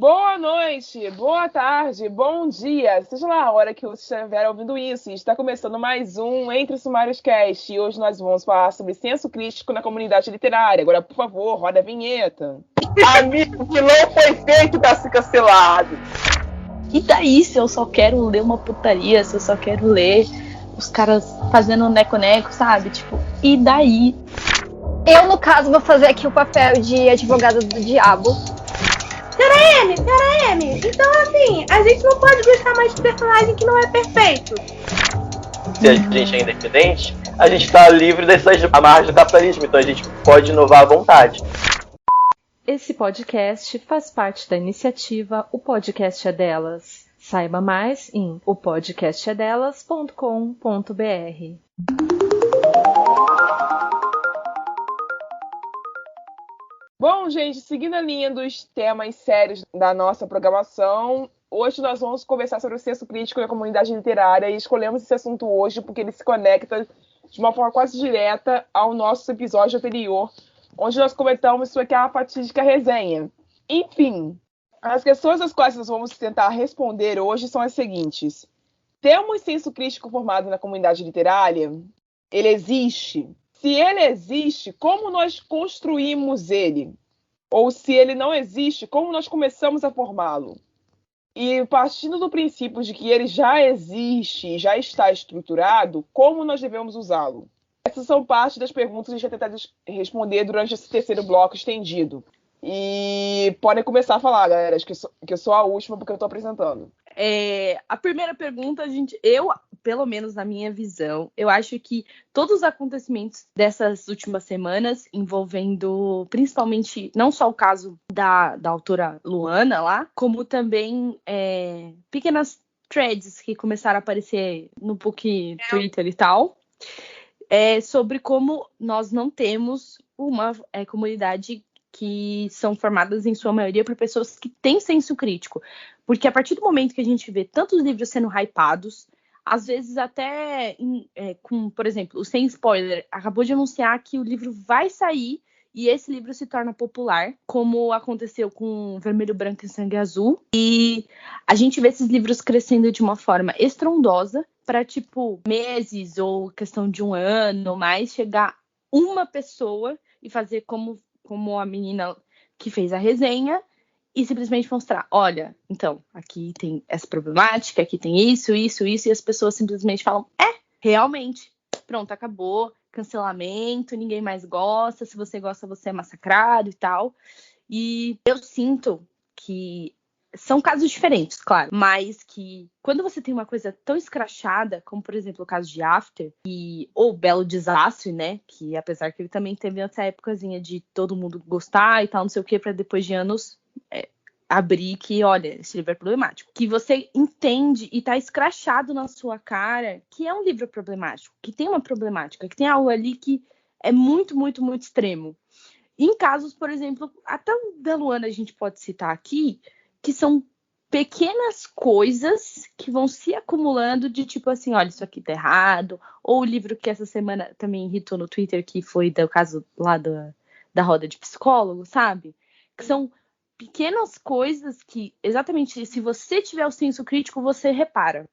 Boa noite, boa tarde, bom dia, seja lá a hora que você estiver ouvindo isso. Está começando mais um Entre Sumários Cast e hoje nós vamos falar sobre senso crítico na comunidade literária. Agora, por favor, roda a vinheta. Amigo que não foi feito para ser cancelado. E daí se eu só quero ler uma putaria, se eu só quero ler os caras fazendo neco-neco, sabe? Tipo, e daí? Eu, no caso, vou fazer aqui o papel de advogada do diabo. Pera, M. Então, assim, a gente não pode gostar mais de personagem que não é perfeito. Se a gente é independente, a gente está livre dessas amarras do capitalismo, então a gente pode inovar à vontade. Esse podcast faz parte da iniciativa O Podcast é Delas. Saiba mais em opodcastedelas.com.br. Bom, gente, seguindo a linha dos temas sérios da nossa programação, hoje nós vamos conversar sobre o senso crítico na comunidade literária e escolhemos esse assunto hoje porque ele se conecta de uma forma quase direta ao nosso episódio anterior, onde nós comentamos sobre aquela fatídica resenha. Enfim, as questões às quais nós vamos tentar responder hoje são as seguintes. Temos senso crítico formado na comunidade literária? Ele existe? Se ele existe, como nós construímos ele? Ou se ele não existe, como nós começamos a formá-lo? E partindo do princípio de que ele já existe, já está estruturado, como nós devemos usá-lo? Essas são parte das perguntas que a gente vai tentar responder durante esse terceiro bloco estendido. E podem começar a falar, galera, que eu sou a última porque eu estou apresentando. A primeira pergunta, pelo menos na minha visão, eu acho que todos os acontecimentos dessas últimas semanas, envolvendo principalmente não só o caso da autora Luana lá, como também pequenas threads que começaram a aparecer no PUC, Twitter e tal, sobre como nós não temos uma comunidade que são formadas em sua maioria por pessoas que têm senso crítico. Porque a partir do momento que a gente vê tantos livros sendo hypados, às vezes até com, por exemplo, o Sem Spoiler acabou de anunciar que o livro vai sair e esse livro se torna popular, como aconteceu com Vermelho, Branco e Sangue Azul. E a gente vê esses livros crescendo de uma forma estrondosa para, tipo, meses ou questão de um ano ou mais, chegar uma pessoa e fazer como a menina que fez a resenha e simplesmente mostrar, olha, então, aqui tem essa problemática, aqui tem isso, e as pessoas simplesmente falam, realmente, pronto, acabou, cancelamento, ninguém mais gosta, se você gosta, você é massacrado e tal. E eu sinto que são casos diferentes, claro, mas que quando você tem uma coisa tão escrachada, como por exemplo o caso de After, ou Belo Desastre, né, que apesar que ele também teve essa épocazinha de todo mundo gostar e tal, não sei o que, para depois de anos abrir que, olha, esse livro é problemático. Que você entende e tá escrachado na sua cara que é um livro problemático, que tem uma problemática, que tem algo ali que é muito, muito, muito extremo. Em casos, por exemplo, até o da Luana a gente pode citar aqui, que são pequenas coisas que vão se acumulando de tipo assim, olha, isso aqui tá errado. Ou o livro que essa semana também irritou no Twitter, que foi do caso lá da roda de psicólogo, sabe? Que são pequenas coisas que, exatamente, se você tiver o senso crítico, você repara.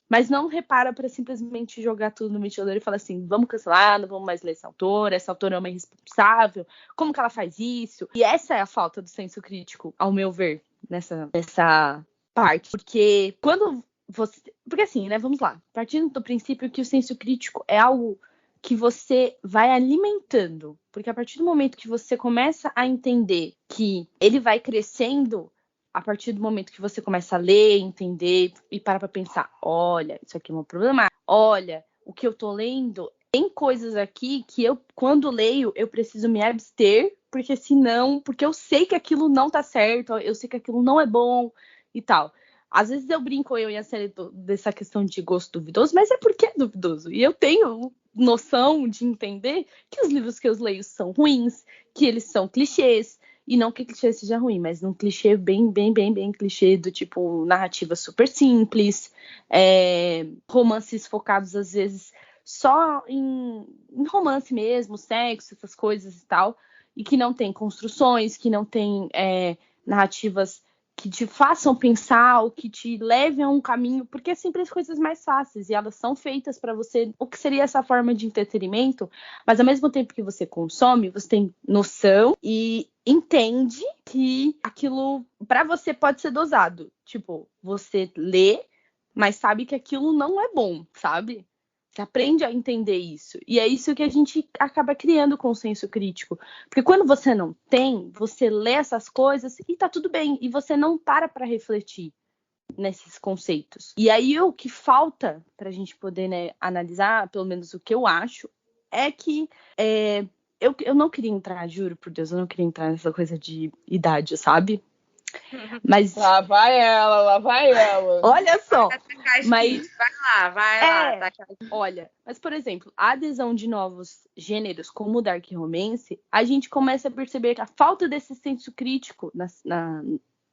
Mas não repara para simplesmente jogar tudo no ventilador e falar assim, vamos cancelar, não vamos mais ler essa autora é uma irresponsável, como que ela faz isso? E essa é a falta do senso crítico, ao meu ver, nessa parte. Porque quando você... Porque assim, né, vamos lá. Partindo do princípio que o senso crítico é algo que você vai alimentando. Porque a partir do momento que você começa a entender que ele vai crescendo, a partir do momento que você começa a ler, entender e parar para pensar, olha, isso aqui é uma problemática. Olha, o que eu tô lendo, tem coisas aqui que eu, quando leio, eu preciso me abster, porque senão, porque eu sei que aquilo não tá certo, eu sei que aquilo não é bom e tal. Às vezes eu brinco, eu e a série dessa questão de gosto duvidoso, mas é porque é duvidoso. E eu tenho noção de entender que os livros que eu leio são ruins, que eles são clichês. E não que clichê seja ruim, mas um clichê bem clichê do tipo narrativa super simples, romances focados às vezes só em romance mesmo, sexo, essas coisas e tal, e que não tem construções, que não tem narrativas que te façam pensar, ou que te levem a um caminho, porque é sempre as coisas mais fáceis, e elas são feitas para você, o que seria essa forma de entretenimento, mas ao mesmo tempo que você consome, você tem noção e entende que aquilo para você pode ser dosado. Tipo, você lê, mas sabe que aquilo não é bom, sabe? Você aprende a entender isso. E é isso que a gente acaba criando com o senso crítico. Porque quando você não tem, você lê essas coisas e tá tudo bem. E você não para refletir nesses conceitos. E aí o que falta pra gente poder, né, analisar, pelo menos o que eu acho, é que eu não queria entrar, juro por Deus, eu não queria entrar nessa coisa de idade, sabe? Mas Lá vai ela. olha só, Mas vai lá. Tá. Olha, mas por exemplo, a adesão de novos gêneros como o Dark Romance, a gente começa a perceber que a falta desse senso crítico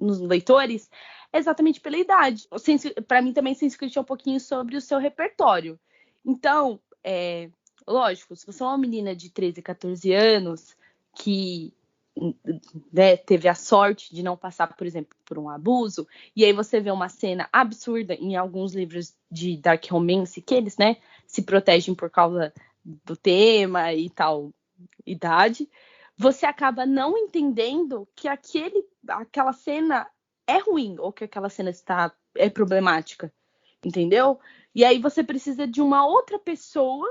nos leitores é exatamente pela idade. Para mim também senso crítico é um pouquinho sobre o seu repertório. Então, lógico, se você é uma menina de 13, 14 anos que, né, teve a sorte de não passar, por exemplo, por um abuso, e aí você vê uma cena absurda em alguns livros de Dark Romance, que eles, né, se protegem por causa do tema e tal idade, você acaba não entendendo que aquela cena é ruim, ou que aquela cena é problemática, entendeu? E aí você precisa de uma outra pessoa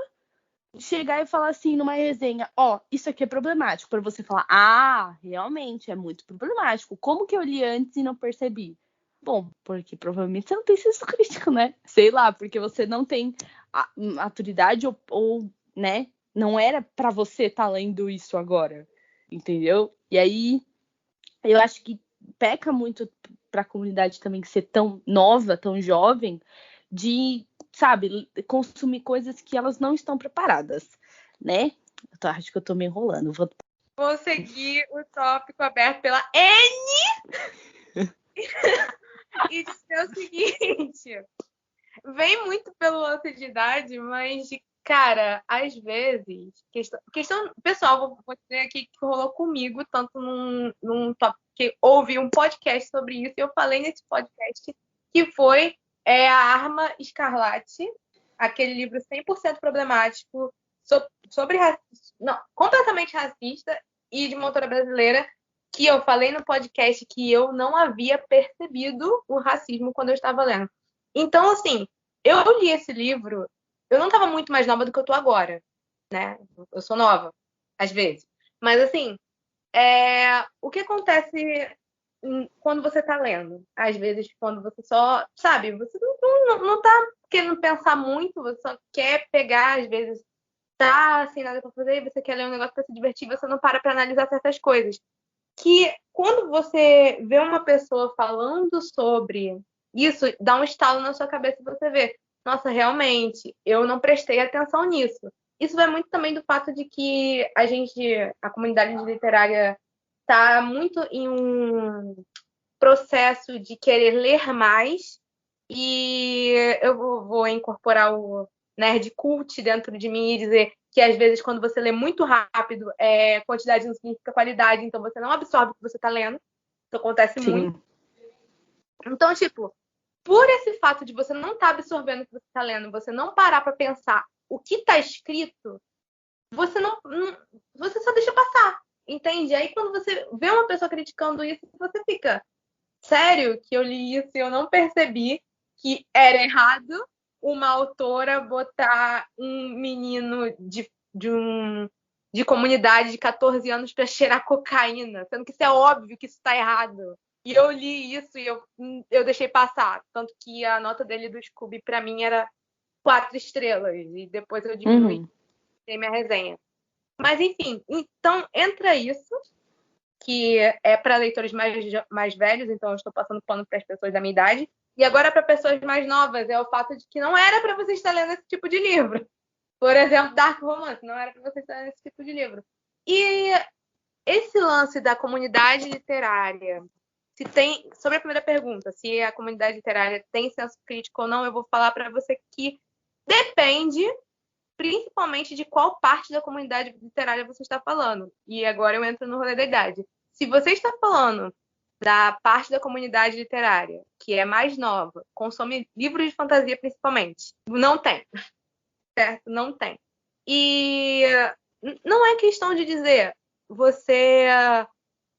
chegar e falar assim numa resenha, isso aqui é problemático, para você falar, realmente é muito problemático. Como que eu li antes e não percebi? Bom, porque provavelmente você não tem senso crítico, né? Sei lá, porque você não tem a maturidade ou né, não era para você estar lendo isso agora, entendeu? E aí eu acho que peca muito para a comunidade também que ser tão nova, tão jovem, de, sabe, consumir coisas que elas não estão preparadas, né? Acho que eu tô me enrolando. Vou seguir o tópico aberto pela N e dizer o seguinte: vem muito pelo lance de idade, mas, cara, às vezes, questão pessoal, vou dizer aqui que rolou comigo, tanto num tópico que ouvi um podcast sobre isso, e eu falei nesse podcast que foi A Arma Escarlate, aquele livro 100% problemático, sobre completamente racista e de uma autora brasileira, que eu falei no podcast que eu não havia percebido o racismo quando eu estava lendo. Então, assim, eu li esse livro, eu não estava muito mais nova do que eu tô agora, né? Eu sou nova, às vezes. Mas, assim, o que acontece quando você tá lendo? Às vezes, quando você só, sabe, você não tá querendo pensar muito, você só quer pegar, às vezes, tá sem nada pra fazer, você quer ler um negócio pra se divertir, você não para analisar certas coisas. Que quando você vê uma pessoa falando sobre isso, dá um estalo na sua cabeça e você vê, nossa, realmente, eu não prestei atenção nisso. Isso vai muito também do fato de que a comunidade literária está muito em um processo de querer ler mais, e eu vou incorporar o nerd cult dentro de mim e dizer que às vezes quando você lê muito rápido, quantidade não significa qualidade, então você não absorve o que você está lendo. Isso acontece muito. Então, tipo, por esse fato de você não estar absorvendo o que você está lendo, você não parar para pensar o que está escrito, você você só deixa passar, entende? Aí quando você vê uma pessoa criticando isso, você fica, sério que eu li isso e eu não percebi que era errado uma autora botar um menino de comunidade de 14 anos para cheirar cocaína, sendo que isso é óbvio que isso está errado. E eu li isso e eu deixei passar. Tanto que a nota dele do Scooby, para mim, era 4 estrelas. E depois eu diminuí minha resenha. Mas, enfim, então entra isso, que é para leitores mais velhos, então eu estou passando pano para as pessoas da minha idade. E agora, para pessoas mais novas, é o fato de que não era para você estar lendo esse tipo de livro. Por exemplo, Dark Romance, não era para você estar lendo esse tipo de livro. E esse lance da comunidade literária, sobre a primeira pergunta, se a comunidade literária tem senso crítico ou não, eu vou falar para você que depende principalmente de qual parte da comunidade literária você está falando. E agora eu entro no rolê da idade. Se você está falando da parte da comunidade literária que é mais nova, consome livros de fantasia principalmente. Não tem, certo? Não tem. E não é questão de dizer você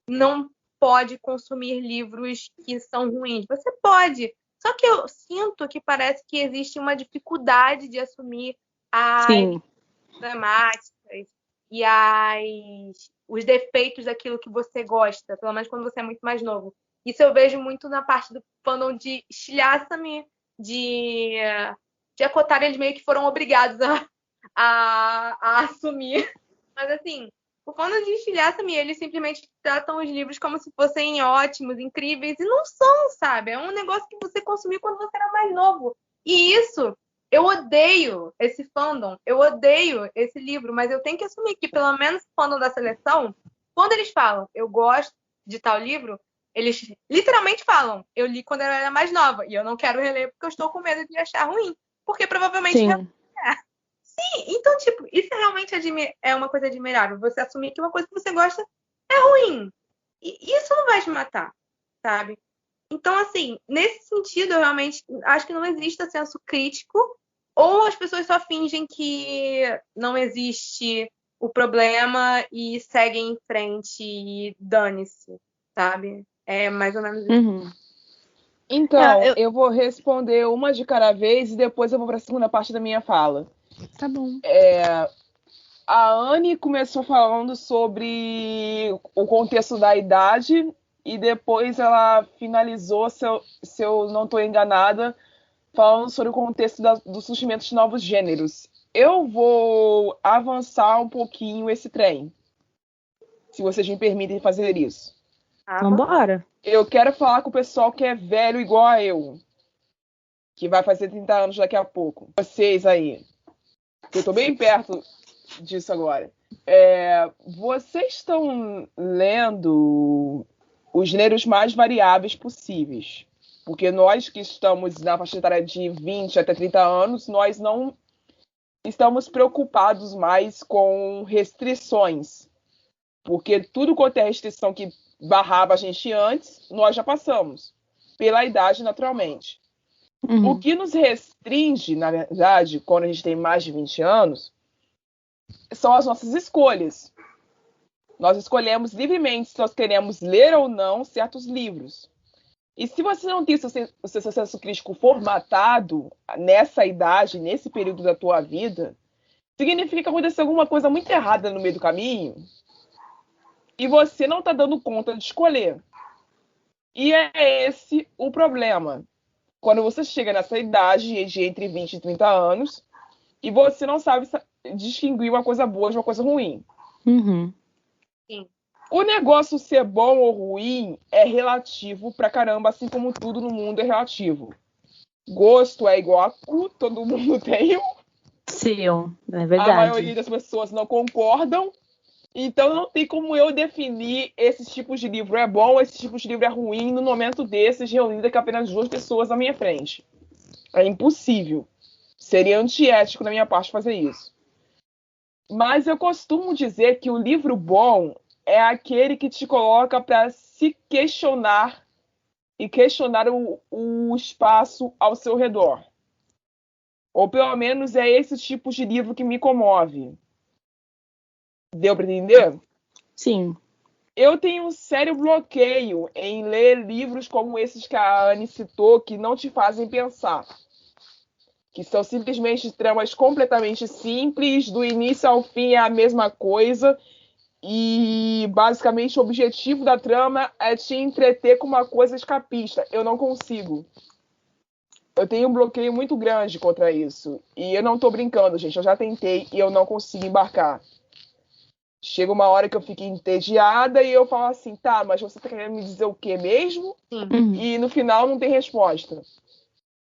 não pode consumir livros que são ruins. Você pode. Só que eu sinto que parece que existe uma dificuldade de assumir as problemáticas e os defeitos daquilo que você gosta, pelo menos quando você é muito mais novo. Isso eu vejo muito na parte do fandom de estilhaça-me, de acotar, eles meio que foram obrigados a assumir. Mas assim, o fandom de estilhaça-me, eles simplesmente tratam os livros como se fossem ótimos, incríveis, e não são, sabe? É um negócio que você consumiu quando você era mais novo. E isso, eu odeio esse fandom, eu odeio esse livro, mas eu tenho que assumir que, pelo menos o fandom da seleção, quando eles falam, eu gosto de tal livro, eles literalmente falam, eu li quando eu era mais nova, e eu não quero reler porque eu estou com medo de achar ruim. Porque provavelmente... Sim, então, tipo, isso realmente é uma coisa admirável. Você assumir que uma coisa que você gosta é ruim. E isso não vai te matar, sabe? Então, assim, nesse sentido, eu realmente acho que não existe senso crítico, ou as pessoas só fingem que não existe o problema e seguem em frente e dane-se, sabe? É mais ou menos isso. Então, eu vou responder uma de cada vez e depois eu vou para a segunda parte da minha fala. Tá bom. A Anne começou falando sobre o contexto da idade e depois ela finalizou, se eu não estou enganada, falando sobre o contexto do surgimento de novos gêneros. Eu vou avançar um pouquinho esse trem, se vocês me permitem fazer isso. Vambora. Eu quero falar com o pessoal que é velho igual a eu, que vai fazer 30 anos daqui a pouco. Vocês aí, que eu estou bem perto disso agora. Vocês estão lendo os gêneros mais variáveis possíveis. Porque nós que estamos na faixa etária de 20 até 30 anos, nós não estamos preocupados mais com restrições. Porque tudo quanto é restrição que barrava a gente antes, nós já passamos. Pela idade, naturalmente. O que nos restringe, na verdade, quando a gente tem mais de 20 anos, são as nossas escolhas. Nós escolhemos livremente se nós queremos ler ou não certos livros. E se você não tem o seu senso crítico formatado nessa idade, nesse período da tua vida, significa que aconteceu alguma coisa muito errada no meio do caminho e você não está dando conta de escolher. E é esse o problema. Quando você chega nessa idade de entre 20 e 30 anos e você não sabe distinguir uma coisa boa de uma coisa ruim. Sim. O negócio ser bom ou ruim é relativo pra caramba, assim como tudo no mundo é relativo. Gosto é igual a cu, todo mundo tem um. Sim, é verdade. A maioria das pessoas não concordam. Então não tem como eu definir esses tipos de livro é bom, esse tipo de livro é ruim, no momento desses, reunida com apenas 2 pessoas na minha frente. É impossível. Seria antiético da minha parte fazer isso. Mas eu costumo dizer que o livro bom é aquele que te coloca para se questionar e questionar o espaço ao seu redor. Ou pelo menos é esse tipo de livro que me comove. Deu para entender? Sim. Eu tenho um sério bloqueio em ler livros como esses que a Anne citou, que não te fazem pensar. Que são simplesmente tramas completamente simples, do início ao fim é a mesma coisa, e basicamente o objetivo da trama é te entreter com uma coisa escapista. Eu não consigo. Eu tenho um bloqueio muito grande contra isso. E eu não tô brincando, gente. Eu já tentei e eu não consigo embarcar. Chega uma hora que eu fico entediada e eu falo assim, tá, mas você tá querendo me dizer o quê mesmo? E no final não tem resposta.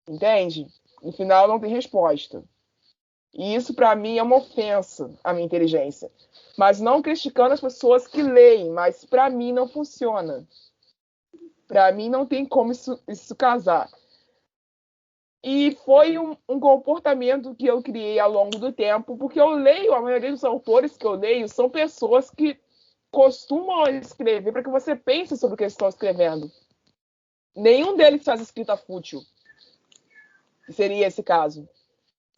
Entende? No final não tem resposta. E isso pra mim é uma ofensa à minha inteligência. Mas não criticando as pessoas que leem, mas pra mim não funciona. Pra mim não tem como isso casar. E foi um comportamento que eu criei ao longo do tempo, porque eu leio, a maioria dos autores que eu leio são pessoas que costumam escrever para que você pense sobre o que eles estão escrevendo. Nenhum deles faz escrita fútil. Seria esse caso.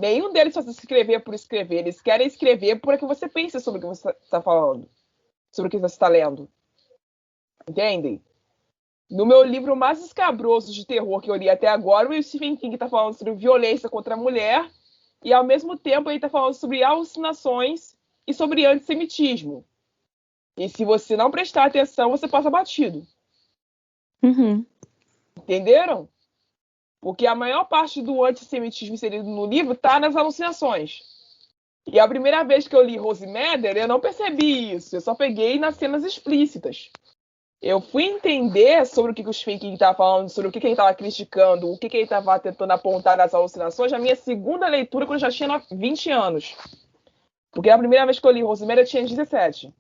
Nenhum deles faz escrever por escrever. Eles querem escrever para que você pense sobre o que você está falando. Sobre o que você está lendo. Entendem? No meu livro mais escabroso de terror que eu li até agora, o Stephen King está falando sobre violência contra a mulher e, ao mesmo tempo, ele está falando sobre alucinações e sobre antissemitismo. E se você não prestar atenção, você passa batido. Uhum. Entenderam? Porque a maior parte do antissemitismo inserido no livro está nas alucinações. E a primeira vez que eu li Rose Madder, eu não percebi isso. Eu só peguei nas cenas explícitas. Eu fui entender sobre o que o Stephen King estava falando, sobre o que ele estava criticando, o que ele estava tentando apontar nas alucinações, na minha segunda leitura, quando eu já tinha 20 anos. Porque a primeira vez que eu li Rose Madder, eu tinha 17.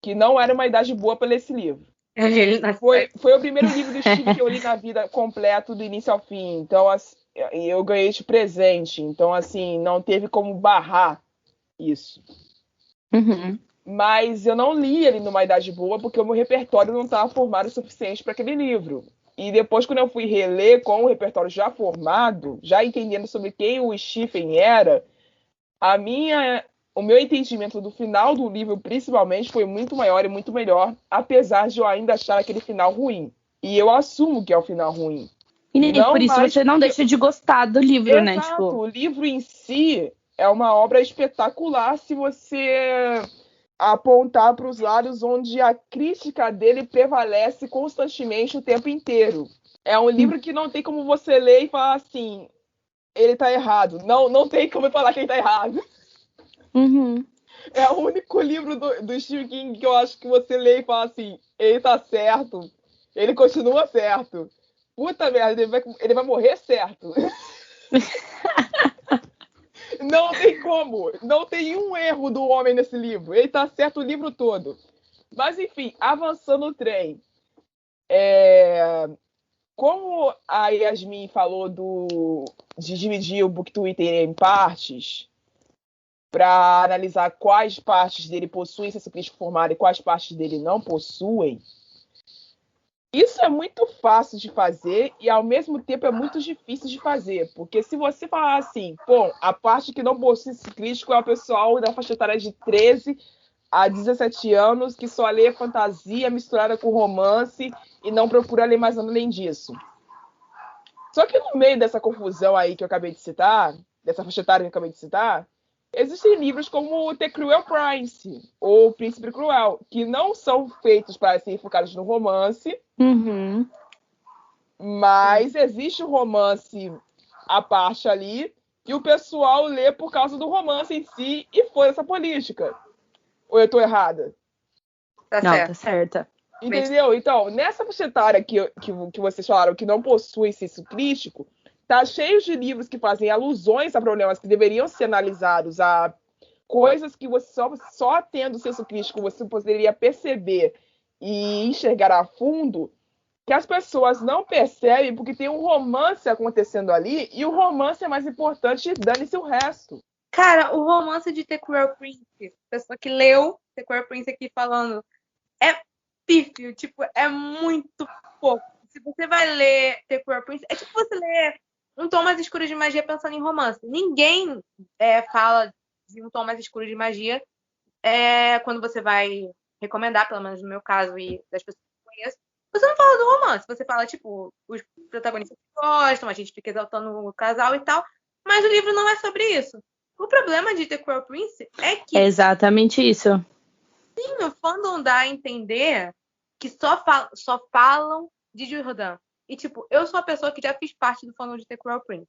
Que não era uma idade boa para ler esse livro. Foi o primeiro livro do Stephen que eu li na vida completo, do início ao fim. Então, eu ganhei de presente. Então, assim, não teve como barrar isso. Uhum. Mas eu não li ele numa idade boa, porque o meu repertório não estava formado o suficiente para aquele livro. E depois, quando eu fui reler com o repertório já formado, já entendendo sobre quem o Stephen era, o meu entendimento do final do livro, principalmente, foi muito maior e muito melhor, apesar de eu ainda achar aquele final ruim. E eu assumo que é o final ruim. E por isso você não deixa de gostar do livro, Exato. né? Tipo... O livro em si é uma obra espetacular se você apontar para os lados onde a crítica dele prevalece constantemente o tempo inteiro. É um livro que não tem como você ler e falar assim, ele tá errado. Não tem como falar que ele tá errado. Uhum. É o único livro do Stephen King que eu acho que você lê e fala assim, ele tá certo, ele continua certo. Puta merda, ele vai morrer certo. Não tem como. Não tem um erro do homem nesse livro. Ele tá certo o livro todo. Mas, enfim, avançando o trem. Como a Yasmin falou de dividir o Book Twitter em partes, para analisar quais partes dele possuem senso crítico formado e quais partes dele não possuem, isso é muito fácil de fazer e, ao mesmo tempo, é muito difícil de fazer. Porque se você falar assim, pô, a parte que não possui senso crítico é o pessoal da faixa etária de 13 a 17 anos que só lê fantasia misturada com romance e não procura ler mais nada além disso. Só que no meio dessa confusão aí que eu acabei de citar, dessa faixa etária que eu acabei de citar, existem livros como The Cruel Prince ou Príncipe Cruel, que não são feitos para serem focados no romance, Uhum. mas existe um romance à parte ali e o pessoal lê por causa do romance em si e foi essa política. Ou eu tô errada? Tá Não, certo. tá certa. Entendeu? Então, nessa faixa etária que vocês falaram que não possui senso crítico, tá cheio de livros que fazem alusões a problemas que deveriam ser analisados, a coisas que você só tendo senso crítico você poderia perceber e enxergar a fundo, que as pessoas não percebem porque tem um romance acontecendo ali e o romance é mais importante, dane-se o resto. Cara, o romance de The Cruel Prince, pessoa que leu The Cruel Prince aqui falando, é pífio, tipo, é muito pouco. Se você vai ler The Cruel Prince, é tipo você ler Um Tom Mais Escuro de Magia pensando em romance. Ninguém fala de Um Tom Mais Escuro de Magia quando você vai recomendar, pelo menos no meu caso e das pessoas que eu conheço. Você não fala do romance, você fala, tipo, os protagonistas gostam, a gente fica exaltando o casal e tal, mas o livro não é sobre isso. O problema de The Cruel Prince é que É exatamente isso. sim, o fandom dá a entender que só falam de Jordan. E, tipo, eu sou a pessoa que já fiz parte do fandom de The Cruel Prince.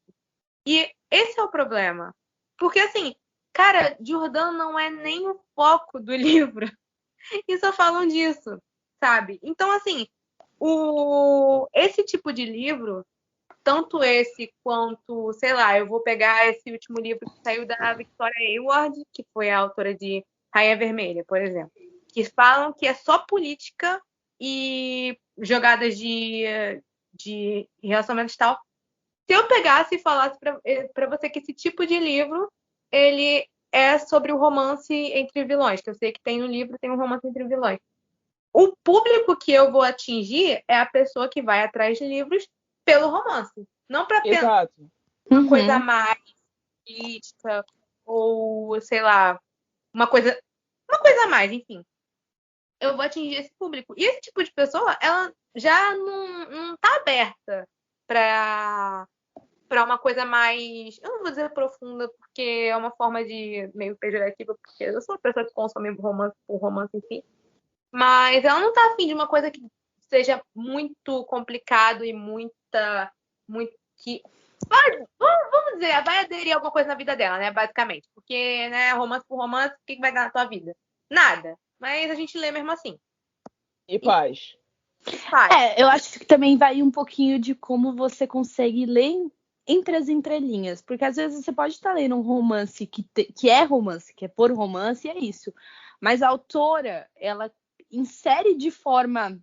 E esse é o problema. Porque, assim, cara, Jordan não é nem o foco do livro. E só falam disso, sabe? Então, assim, esse tipo de livro, tanto esse quanto, sei lá, eu vou pegar esse último livro que saiu da Victoria Hayward, que foi a autora de Rainha Vermelha, por exemplo, que falam que é só política e jogadas de relacionamentos e tal. Se eu pegasse e falasse pra você que esse tipo de livro, ele é sobre o romance entre vilões, que eu sei que tem no livro, tem um romance entre vilões. O público que eu vou atingir é a pessoa que vai atrás de livros pelo romance. Não para pensar Exato. uma coisa mais política ou, sei lá, uma coisa a mais, enfim. Eu vou atingir esse público. E esse tipo de pessoa, ela já não tá aberta para uma coisa mais, eu não vou dizer profunda, porque é uma forma de meio pejorativa, porque eu sou uma pessoa que consome romance por romance em si. Mas ela não tá afim de uma coisa que seja muito complicado e muito que vamos dizer, vai aderir a alguma coisa na vida dela, né, basicamente. Porque, né, romance por romance, o que vai dar na tua vida? Nada. Mas a gente lê mesmo assim. E paz. Eu acho que também vai um pouquinho de como você consegue ler entre as entrelinhas. Porque às vezes você pode estar lendo um romance que é romance, que é por romance, e é isso. Mas a autora, ela insere de forma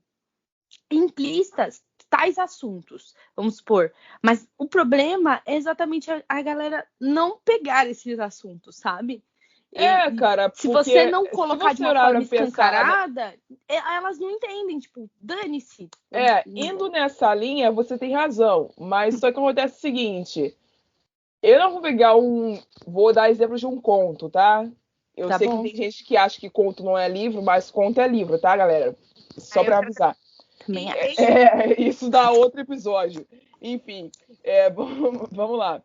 implícita tais assuntos, vamos supor. Mas o problema é exatamente a galera não pegar esses assuntos, sabe? Cara, se você não colocar de uma forma escancarada, né? elas não entendem, tipo, dane-se. Indo nessa linha, você tem razão, mas só que acontece o seguinte, eu não vou pegar vou dar exemplo de um conto, tá? Eu sei que tem gente que acha que conto não é livro, mas conto é livro, tá, galera? Só pra avisar. Também acho. Isso dá outro episódio. Enfim, vamos lá.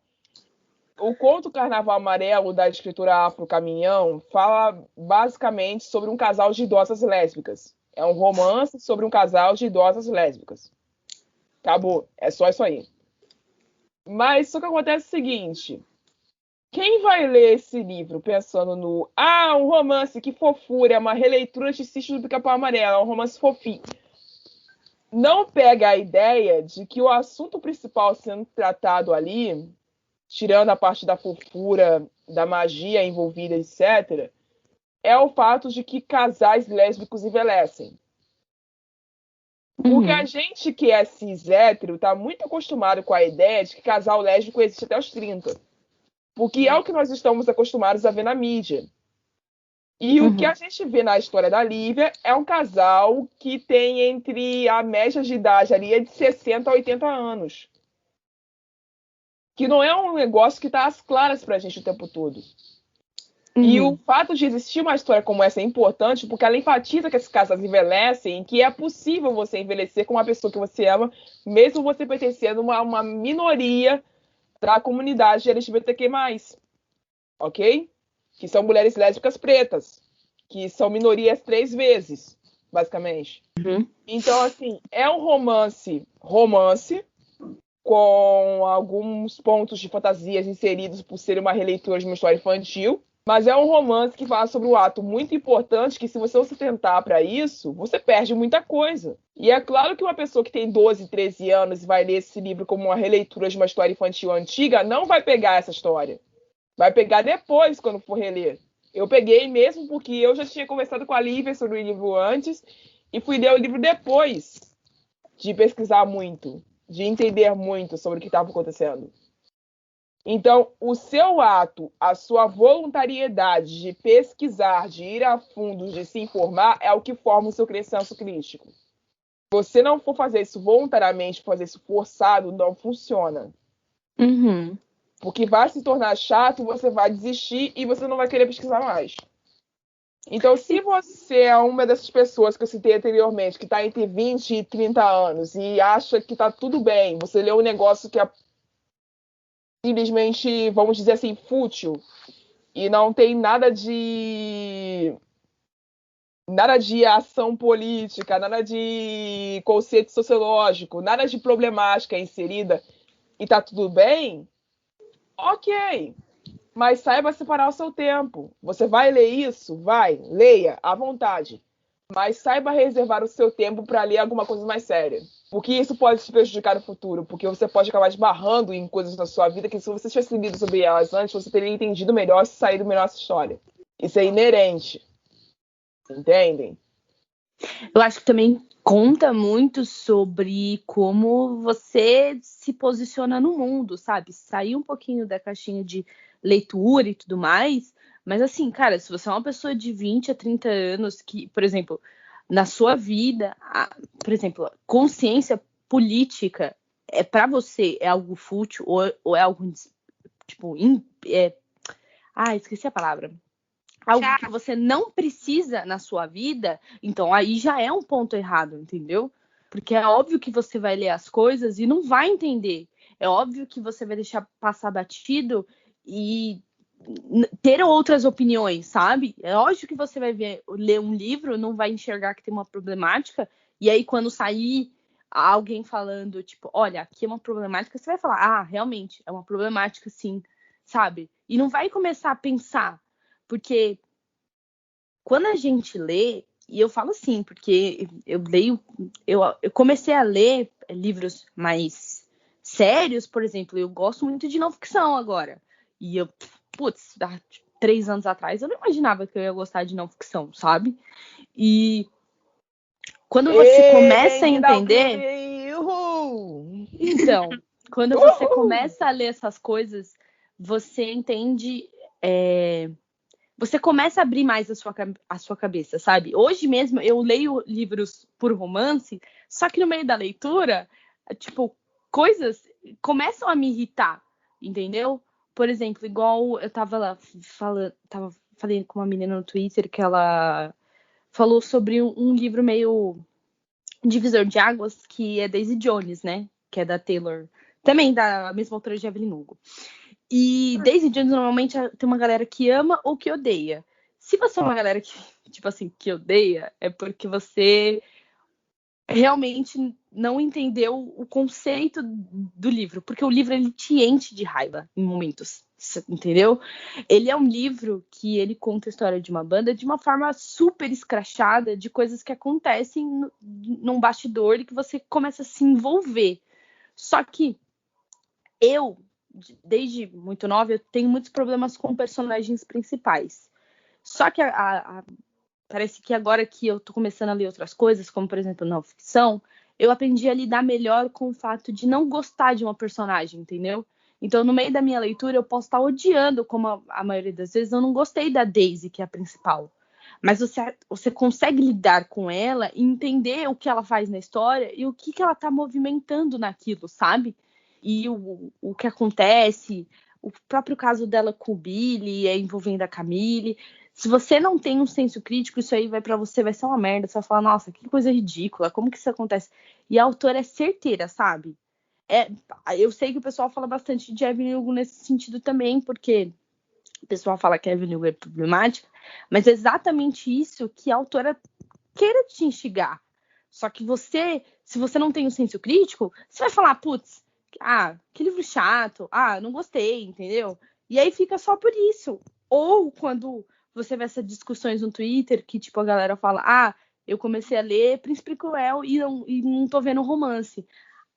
O conto Carnaval Amarelo, da escritora Afro Caminhão, fala basicamente sobre um casal de idosas lésbicas. É um romance sobre um casal de idosas lésbicas. Acabou. É só isso aí. Mas só que acontece o seguinte. Quem vai ler esse livro pensando um romance, que fofura, é uma releitura de Sítio do Pica-Pau Amarelo, é um romance fofinho. Não pega a ideia de que o assunto principal sendo tratado ali, tirando a parte da fofura, da magia envolvida, etc., é o fato de que casais lésbicos envelhecem. Porque a gente que é cis hétero tá muito acostumado com a ideia de que casal lésbico existe até os 30. Porque é o que nós estamos acostumados a ver na mídia. E o que a gente vê na história da Lívia é um casal que tem entre a média de idade ali de 60 a 80 anos. Que não é um negócio que está às claras pra gente o tempo todo. E o fato de existir uma história como essa é importante porque ela enfatiza que esses casais envelhecem e que é possível você envelhecer com uma pessoa que você ama, mesmo você pertencendo a uma minoria da comunidade LGBTQ+. Ok? Que são mulheres lésbicas pretas, que são minorias 3 vezes, basicamente. Então, assim, é um romance, com alguns pontos de fantasias inseridos por ser uma releitura de uma história infantil, mas é um romance que fala sobre um ato muito importante que, se você não se tentar para isso, você perde muita coisa. E é claro que uma pessoa que tem 12, 13 anos e vai ler esse livro como uma releitura de uma história infantil antiga, não vai pegar essa história. Vai pegar depois, quando for reler. Eu peguei mesmo porque eu já tinha conversado com a Lívia sobre o livro antes e fui ler o livro depois de pesquisar muito, de entender muito sobre o que estava acontecendo. Então, o seu ato, a sua voluntariedade de pesquisar, de ir a fundo, de se informar, é o que forma o seu senso crítico. Se você não for fazer isso voluntariamente, fazer isso forçado, não funciona. Porque vai se tornar chato, você vai desistir e você não vai querer pesquisar mais. Então, se você é uma dessas pessoas que eu citei anteriormente, que está entre 20 e 30 anos e acha que está tudo bem, você lê um negócio que é simplesmente, vamos dizer assim, fútil, e não tem nada de ação política, nada de conceito sociológico, nada de problemática inserida, e tá tudo bem, ok. Mas saiba separar o seu tempo. Você vai ler isso? Vai, leia, à vontade. Mas saiba reservar o seu tempo para ler alguma coisa mais séria. Porque isso pode te prejudicar no futuro. Porque você pode acabar esbarrando em coisas na sua vida que, se você tivesse lido sobre elas antes, você teria entendido melhor e saído melhor essa história. Isso é inerente. Entendem? Eu acho que também conta muito sobre como você se posiciona no mundo, sabe? Sair um pouquinho da caixinha de leitura e tudo mais, Mas assim, cara, se você é uma pessoa de 20 a 30 anos que, por exemplo, na sua vida, por exemplo, consciência política para você é algo fútil ou é algo tipo esqueci a palavra. Algo que você não precisa na sua vida, então aí já é um ponto errado, entendeu? Porque é óbvio que você vai ler as coisas e não vai entender. É óbvio que você vai deixar passar batido e ter outras opiniões, sabe? É lógico que você vai ler um livro, não vai enxergar que tem uma problemática, e aí quando sair alguém falando, tipo, olha, aqui é uma problemática, você vai falar, ah, realmente, é uma problemática sim, sabe? E não vai começar a pensar, porque quando a gente lê, e eu falo assim, porque eu comecei a ler livros mais sérios, por exemplo, eu gosto muito de não ficção agora. E eu, há 3 anos atrás eu não imaginava que eu ia gostar de não ficção, sabe? E quando você começa a entender. Então, quando você começa a ler essas coisas, você entende. Você começa a abrir mais a sua cabeça, sabe? Hoje mesmo eu leio livros por romance, só que no meio da leitura, tipo, coisas começam a me irritar, entendeu? Por exemplo, igual eu tava lá falando com uma menina no Twitter que ela falou sobre um livro meio divisor de águas, que é Daisy Jones, né? Que é da Taylor, também da mesma autora de Evelyn Hugo. E Daisy Jones normalmente tem uma galera que ama ou que odeia. Se você é uma galera que, tipo assim, que odeia, é porque você realmente não entendeu o conceito do livro. Porque o livro, ele te enche de raiva em momentos, entendeu? Ele é um livro que ele conta a história de uma banda de uma forma super escrachada, de coisas que acontecem num bastidor e que você começa a se envolver. Só que desde muito nova, eu tenho muitos problemas com personagens principais. Só que parece que agora que eu tô começando a ler outras coisas, como por exemplo não ficção, eu aprendi a lidar melhor com o fato de não gostar de uma personagem, entendeu? Então, no meio da minha leitura, eu posso estar odiando, como a maioria das vezes, eu não gostei da Daisy, que é a principal. Mas você consegue lidar com ela e entender o que ela faz na história e o que ela tá movimentando naquilo, sabe? E o que acontece, o próprio caso dela com o Billy, envolvendo a Camille. Se você não tem um senso crítico, isso aí vai ser uma merda. Você vai falar, nossa, que coisa ridícula, como que isso acontece? E a autora é certeira, sabe? Eu sei que o pessoal fala bastante de Evelyn Hugo nesse sentido também, porque o pessoal fala que a Evelyn Hugo é problemática, mas é exatamente isso que a autora queira te instigar. Só que se você não tem um senso crítico, você vai falar, putz, que livro chato, não gostei, entendeu? E aí fica só por isso. Ou quando você vê essas discussões no Twitter, que tipo a galera fala, eu comecei a ler Príncipe Cruel e não tô vendo romance.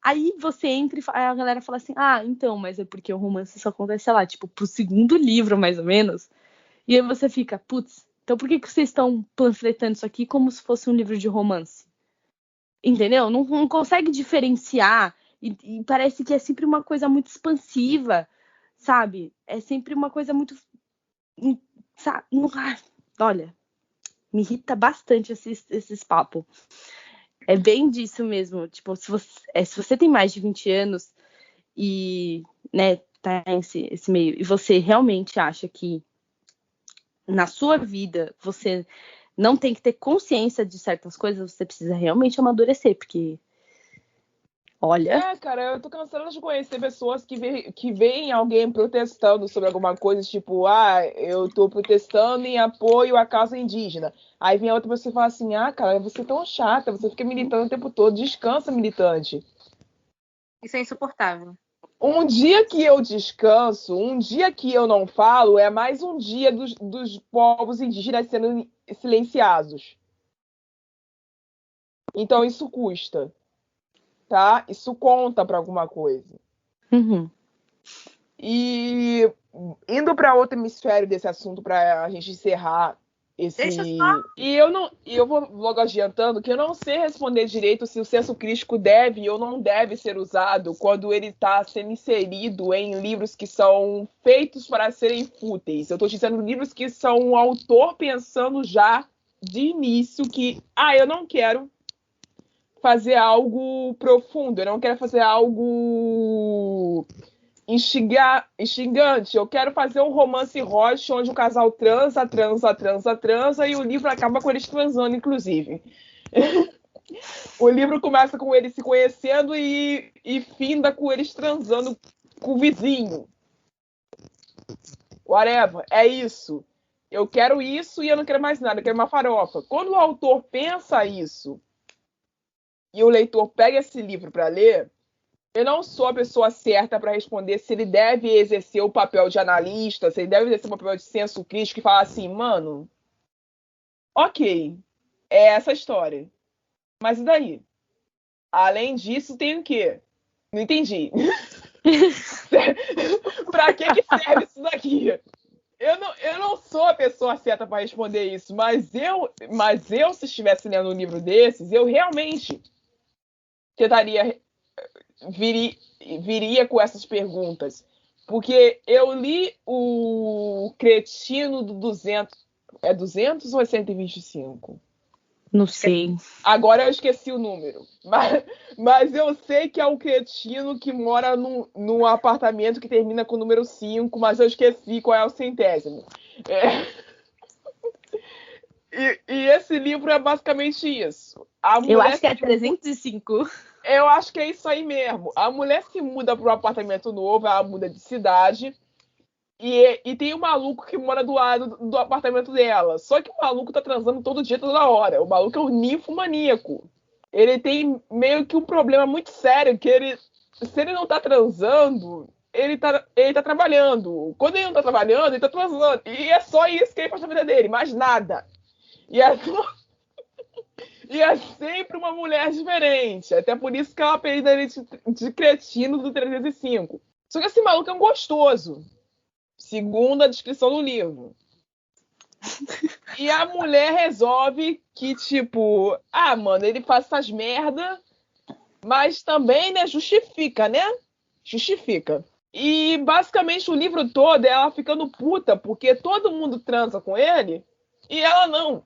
Aí você entra e a galera fala assim, então, mas é porque o romance só acontece, sei lá, tipo, pro segundo livro, mais ou menos. E aí você fica, putz, então por que vocês estão panfletando isso aqui como se fosse um livro de romance? Entendeu? Não consegue diferenciar e parece que é sempre uma coisa muito expansiva, sabe? É sempre uma coisa muito... Olha, me irrita bastante esses papos. É bem disso mesmo. Tipo, se você tem mais de 20 anos e, né, tá nesse meio, e você realmente acha que na sua vida você não tem que ter consciência de certas coisas, você precisa realmente amadurecer, porque olha... cara, eu tô cansada de conhecer pessoas que veem alguém protestando sobre alguma coisa, tipo, eu tô protestando em apoio à causa indígena. Aí vem a outra pessoa e fala assim, cara, você é tão chata, você fica militando o tempo todo, descansa, militante. Isso é insuportável. Um dia que eu descanso, um dia que eu não falo, é mais um dia dos povos indígenas sendo silenciados. Então isso custa, tá? Isso conta para alguma coisa. Uhum. E indo para outro hemisfério desse assunto, para a gente encerrar Deixa só. E eu vou logo adiantando que eu não sei responder direito se o senso crítico deve ou não deve ser usado quando ele está sendo inserido em livros que são feitos para serem fúteis. Eu estou dizendo livros que são o autor pensando já de início que, eu não quero fazer algo profundo, eu não quero fazer algo instigante. Eu quero fazer um romance hot onde o casal transa e o livro acaba com eles transando, inclusive. O livro começa com eles se conhecendo e finda com eles transando com o vizinho. Whatever, é isso. Eu quero isso e eu não quero mais nada, eu quero uma farofa. Quando o autor pensa isso e o leitor pega esse livro para ler, eu não sou a pessoa certa para responder se ele deve exercer o papel de analista, se ele deve exercer o papel de senso crítico e falar assim, mano, ok, é essa a história. Mas e daí? Além disso, tem o quê? Não entendi. Pra que serve isso daqui? Eu não sou a pessoa certa para responder isso, mas eu, se estivesse lendo um livro desses, eu realmente tentaria viria com essas perguntas. Porque eu li o Cretino do 200... É 200 ou é 125? Não sei. Agora eu esqueci o número. Mas eu sei que é o Cretino que mora num apartamento que termina com o número 5, mas eu esqueci qual é o centésimo. E esse livro é basicamente isso. Eu acho que é 305. Eu acho que é isso aí mesmo. A mulher se muda para um apartamento novo, ela muda de cidade. E tem um maluco que mora do lado do apartamento dela. Só que o maluco tá transando todo dia, toda hora. O maluco é um ninfomaníaco. Ele tem meio que um problema muito sério, que se ele não tá transando, ele tá trabalhando. Quando ele não tá trabalhando, ele tá transando. E é só isso que ele faz na vida dele, mais nada. E é sempre uma mulher diferente. Até por isso que ela apelida ele de cretino do 305. Só que esse maluco é um gostoso, segundo a descrição do livro. E a mulher resolve que, tipo, mano, ele faz essas merda, mas também, né, justifica, né? Justifica. E, basicamente, o livro todo é ela ficando puta, porque todo mundo transa com ele e ela não.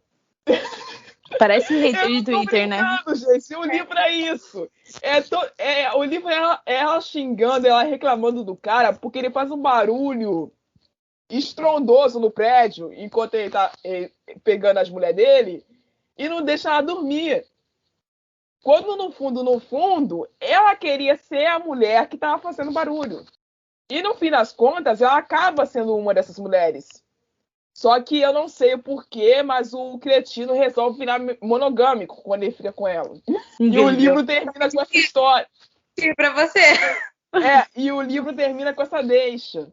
Parece hater de Twitter, né? Gente, o livro é isso. O livro é ela xingando, ela reclamando do cara, porque ele faz um barulho estrondoso no prédio enquanto ele tá pegando as mulheres dele e não deixa ela dormir. Quando no fundo, ela queria ser a mulher que tava fazendo barulho. E no fim das contas, ela acaba sendo uma dessas mulheres. Só que eu não sei o porquê, mas o cretino resolve virar monogâmico quando ele fica com ela. E o livro termina com essa história. E pra você? E o livro termina com essa deixa.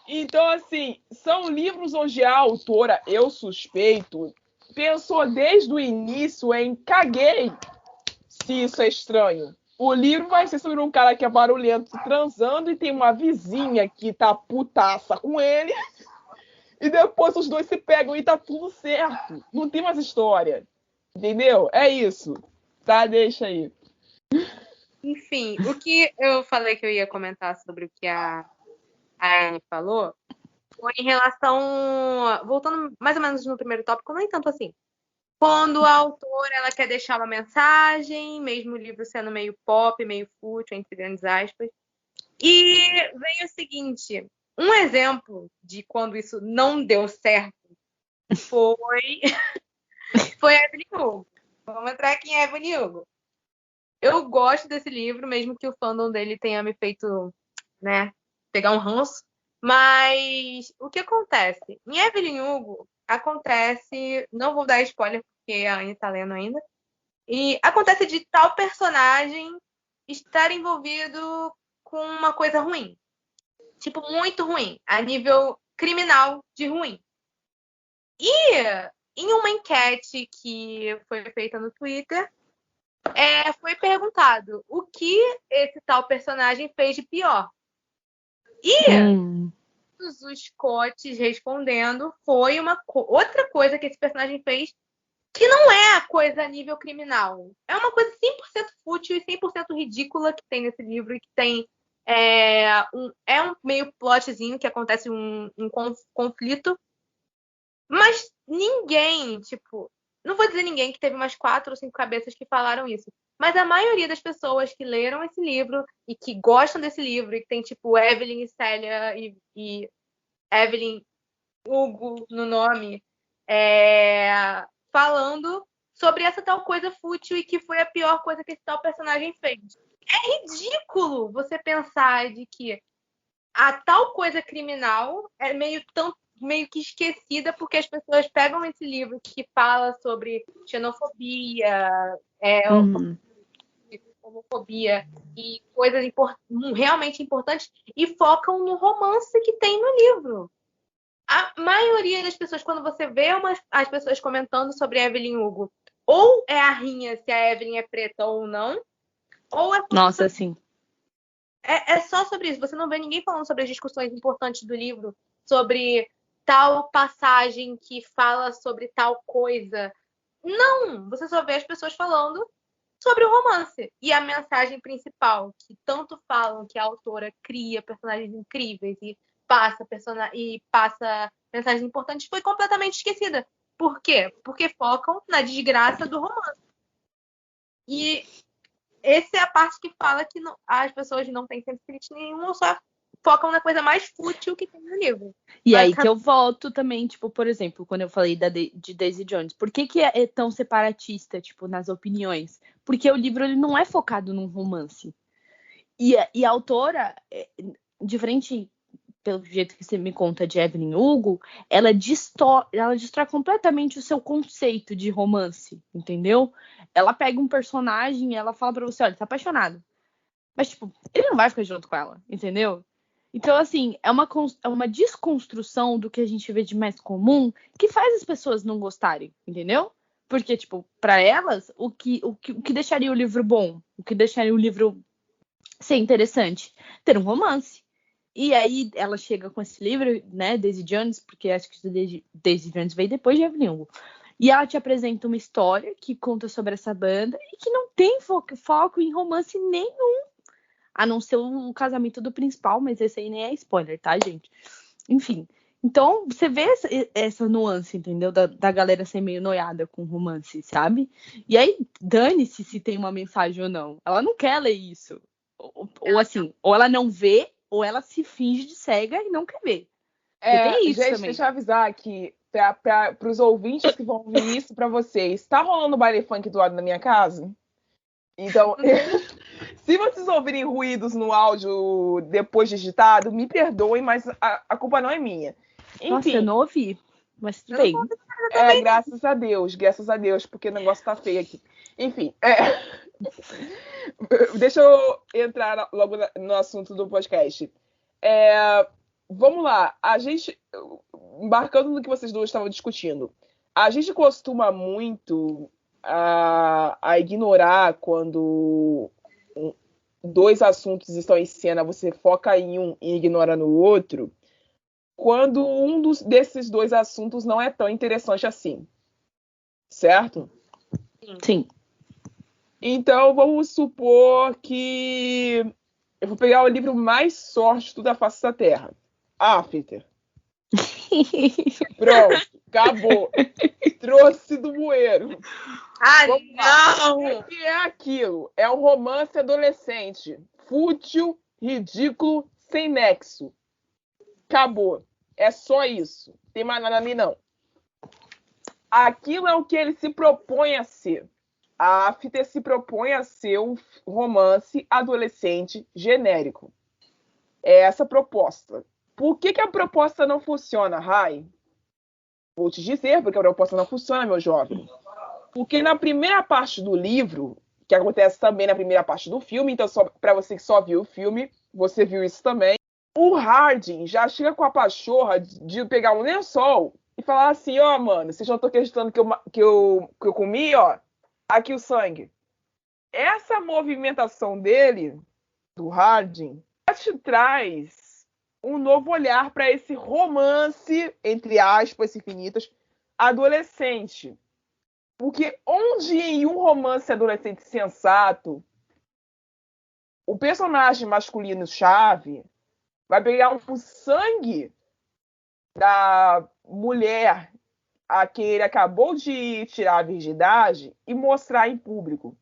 Então, assim, são livros onde a autora, eu suspeito, pensou desde o início em caguei se isso é estranho. O livro vai ser sobre um cara que é barulhento transando e tem uma vizinha que tá putaça com ele. E depois os dois se pegam e tá tudo certo. Não tem mais história. Entendeu? É isso. Tá, deixa aí. Enfim, o que eu falei que eu ia comentar sobre o que a Anne falou foi em relação... Voltando mais ou menos no primeiro tópico, nem tanto assim. Quando a autora ela quer deixar uma mensagem, mesmo o livro sendo meio pop, meio fútil, entre grandes aspas. E vem o seguinte... Um exemplo de quando isso não deu certo foi a Evelyn Hugo. Vamos entrar aqui em Evelyn Hugo. Eu gosto desse livro, mesmo que o fandom dele tenha me feito, né, pegar um ranço. Mas o que acontece? Em Evelyn Hugo, acontece... Não vou dar spoiler, porque a Anne tá lendo ainda. E acontece de tal personagem estar envolvido com uma coisa ruim. Tipo, muito ruim, a nível criminal de ruim. E em uma enquete que foi feita no Twitter, foi perguntado o que esse tal personagem fez de pior. E todos os cotes respondendo, foi outra coisa que esse personagem fez que não é a coisa a nível criminal. É uma coisa 100% fútil e 100% ridícula que tem nesse livro e que tem um meio plotzinho que acontece um conflito, mas ninguém, tipo, não vou dizer ninguém, que teve umas 4 ou 5 cabeças que falaram isso, mas a maioria das pessoas que leram esse livro e que gostam desse livro e que tem tipo Evelyn e Célia e Evelyn Hugo no nome, falando sobre essa tal coisa fútil e que foi a pior coisa que esse tal personagem fez. É ridículo você pensar de que a tal coisa criminal é meio que esquecida porque as pessoas pegam esse livro que fala sobre xenofobia, homofobia e coisas realmente importantes e focam no romance que tem no livro. A maioria das pessoas, quando você vê as pessoas comentando sobre Evelyn Hugo, ou é a rinha se a Evelyn é preta ou não, ou é... Nossa, sim. É só sobre isso. Você não vê ninguém falando sobre as discussões importantes do livro, sobre tal passagem que fala sobre tal coisa. Não! Você só vê as pessoas falando sobre o romance. E a mensagem principal, que tanto falam que a autora cria personagens incríveis e passa mensagens importantes, foi completamente esquecida. Por quê? Porque focam na desgraça do romance. E essa é a parte que fala que as pessoas não têm sensibilidade nenhuma, só focam na coisa mais fútil que tem no livro. E aí que eu volto também, tipo, por exemplo, quando eu falei de Daisy Jones, por que é tão separatista, tipo, nas opiniões? Porque o livro ele não é focado num romance. E a autora, diferente pelo jeito que você me conta de Evelyn Hugo, ela destrói completamente o seu conceito de romance, entendeu? Ela pega um personagem e ela fala pra você, olha, tá apaixonado. Mas, tipo, ele não vai ficar junto com ela, entendeu? Então, assim, é uma desconstrução do que a gente vê de mais comum que faz as pessoas não gostarem, entendeu? Porque, tipo, pra elas, o que deixaria o livro bom? O que deixaria o livro ser interessante? Ter um romance. E aí ela chega com esse livro, né, Daisy Jones, porque acho que Daisy Jones veio depois de Evelyn Hugo. E ela te apresenta uma história que conta sobre essa banda e que não tem foco em romance nenhum. A não ser o casamento do principal, mas esse aí nem é spoiler, tá, gente? Enfim. Então, você vê essa nuance, entendeu? Da galera ser meio noiada com romance, sabe? E aí, dane-se se tem uma mensagem ou não. Ela não quer ler isso. Ou assim, ou ela não vê, ou ela se finge de cega e não quer ver. Tem isso gente, também. deixa eu avisar aqui, para os ouvintes que vão ouvir isso para vocês. Tá rolando baile funk do lado da minha casa? Então, se vocês ouvirem ruídos no áudio depois digitado, me perdoem, mas a culpa não é minha. Enfim, nossa, eu não ouvi, mas tudo bem. Graças a Deus, porque o negócio tá feio aqui. Enfim, deixa eu entrar logo no assunto do podcast. Vamos lá, a gente, embarcando no que vocês dois estavam discutindo, a gente costuma muito a ignorar quando dois assuntos estão em cena, você foca em um e ignora no outro, quando desses dois assuntos não é tão interessante assim. Certo? Sim. Então, vamos supor que eu vou pegar o livro mais sórdido da face da Terra. After. Pronto, acabou. Trouxe do bueiro. Não! O que é aquilo? É um romance adolescente. Fútil, ridículo, sem nexo. Acabou. É só isso. Não tem mais nada ali, não. Aquilo é o que ele se propõe a ser. A After se propõe a ser um romance adolescente genérico. É essa a proposta. Por que a proposta não funciona, Rai? Vou te dizer porque a proposta não funciona, meu jovem. Porque na primeira parte do livro, que acontece também na primeira parte do filme, então para você que só viu o filme, você viu isso também, o Hardin já chega com a pachorra de pegar um lençol e falar assim, ó, mano, vocês não estão acreditando que eu comi, ó, aqui o sangue. Essa movimentação dele, do Hardin, te traz um novo olhar para esse romance, entre aspas infinitas, adolescente. Porque onde em um romance adolescente sensato, o personagem masculino chave vai pegar um sangue da mulher a quem ele acabou de tirar a virgindade e mostrar em público.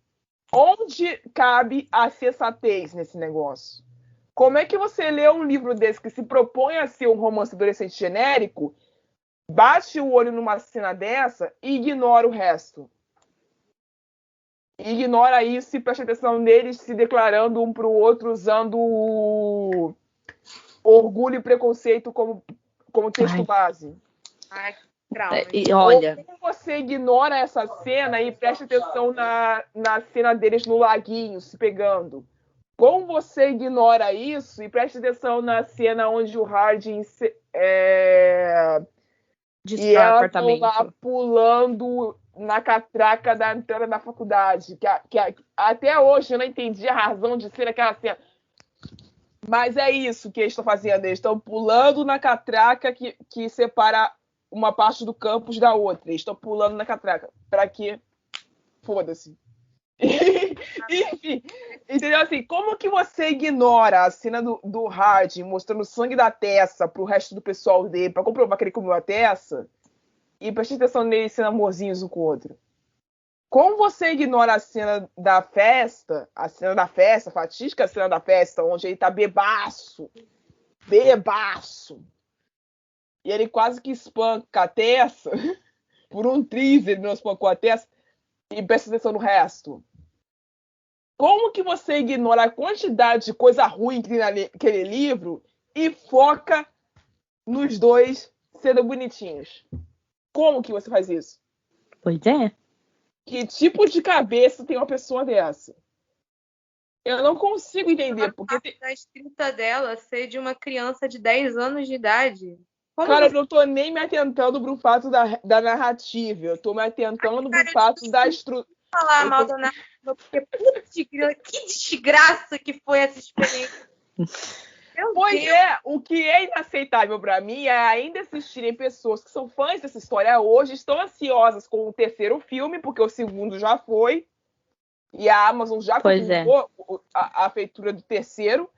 Onde cabe a sensatez nesse negócio? Como é que você lê um livro desse que se propõe a ser um romance adolescente genérico, bate o olho numa cena dessa e ignora o resto? Ignora isso e presta atenção neles se declarando um para o outro, usando o orgulho e preconceito como texto base. Ai, que trauma. E olha, Ou você ignora essa cena e presta atenção na cena deles no laguinho, se pegando. Como você ignora isso e presta atenção na cena onde o Hardin e ela estão lá pulando na catraca da entrada da faculdade. Que até hoje eu não entendi a razão de ser aquela cena. Mas é isso que eles estão fazendo. Eles estão pulando na catraca que separa uma parte do campus da outra. Eles estão pulando na catraca. Pra quê? Foda-se. Enfim, entendeu? Assim, como que você ignora a cena do Hardin mostrando o sangue da Tessa pro resto do pessoal dele pra comprovar que ele comeu a Tessa e presta atenção neles sendo amorzinhos um com o outro? Como você ignora a cena da festa, a fatídica cena da festa, onde ele tá bebaço, e ele quase que espanca a Tessa, por um triz ele não espancou a Tessa, e presta atenção no resto. Como que você ignora a quantidade de coisa ruim que tem naquele livro e foca nos dois sendo bonitinhos? Como que você faz isso? Pois é. Que tipo de cabeça tem uma pessoa dessa? Eu não consigo entender. Porque a escrita dela ser de uma criança de 10 anos de idade. Cara, eu não tô nem me atentando pro fato da narrativa. Eu tô me atentando pro fato da estrutura. Falar mal da narrativa, porque que desgraça que foi essa experiência. O que é inaceitável pra mim é ainda assistirem pessoas que são fãs dessa história hoje, estão ansiosas com o terceiro filme, porque o segundo já foi, e a Amazon já confirmou a feitura do terceiro,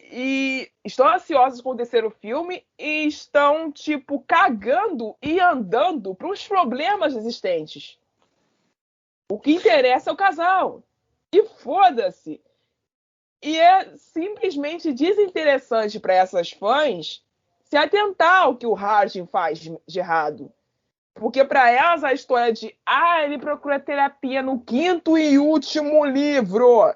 e estão ansiosas com o terceiro filme e estão, tipo, cagando e andando pros problemas existentes. O que interessa é o casal. E foda-se. E é simplesmente desinteressante para essas fãs se atentar ao que o Hardin faz de errado. Porque para elas a história de ele procura terapia no quinto e último livro.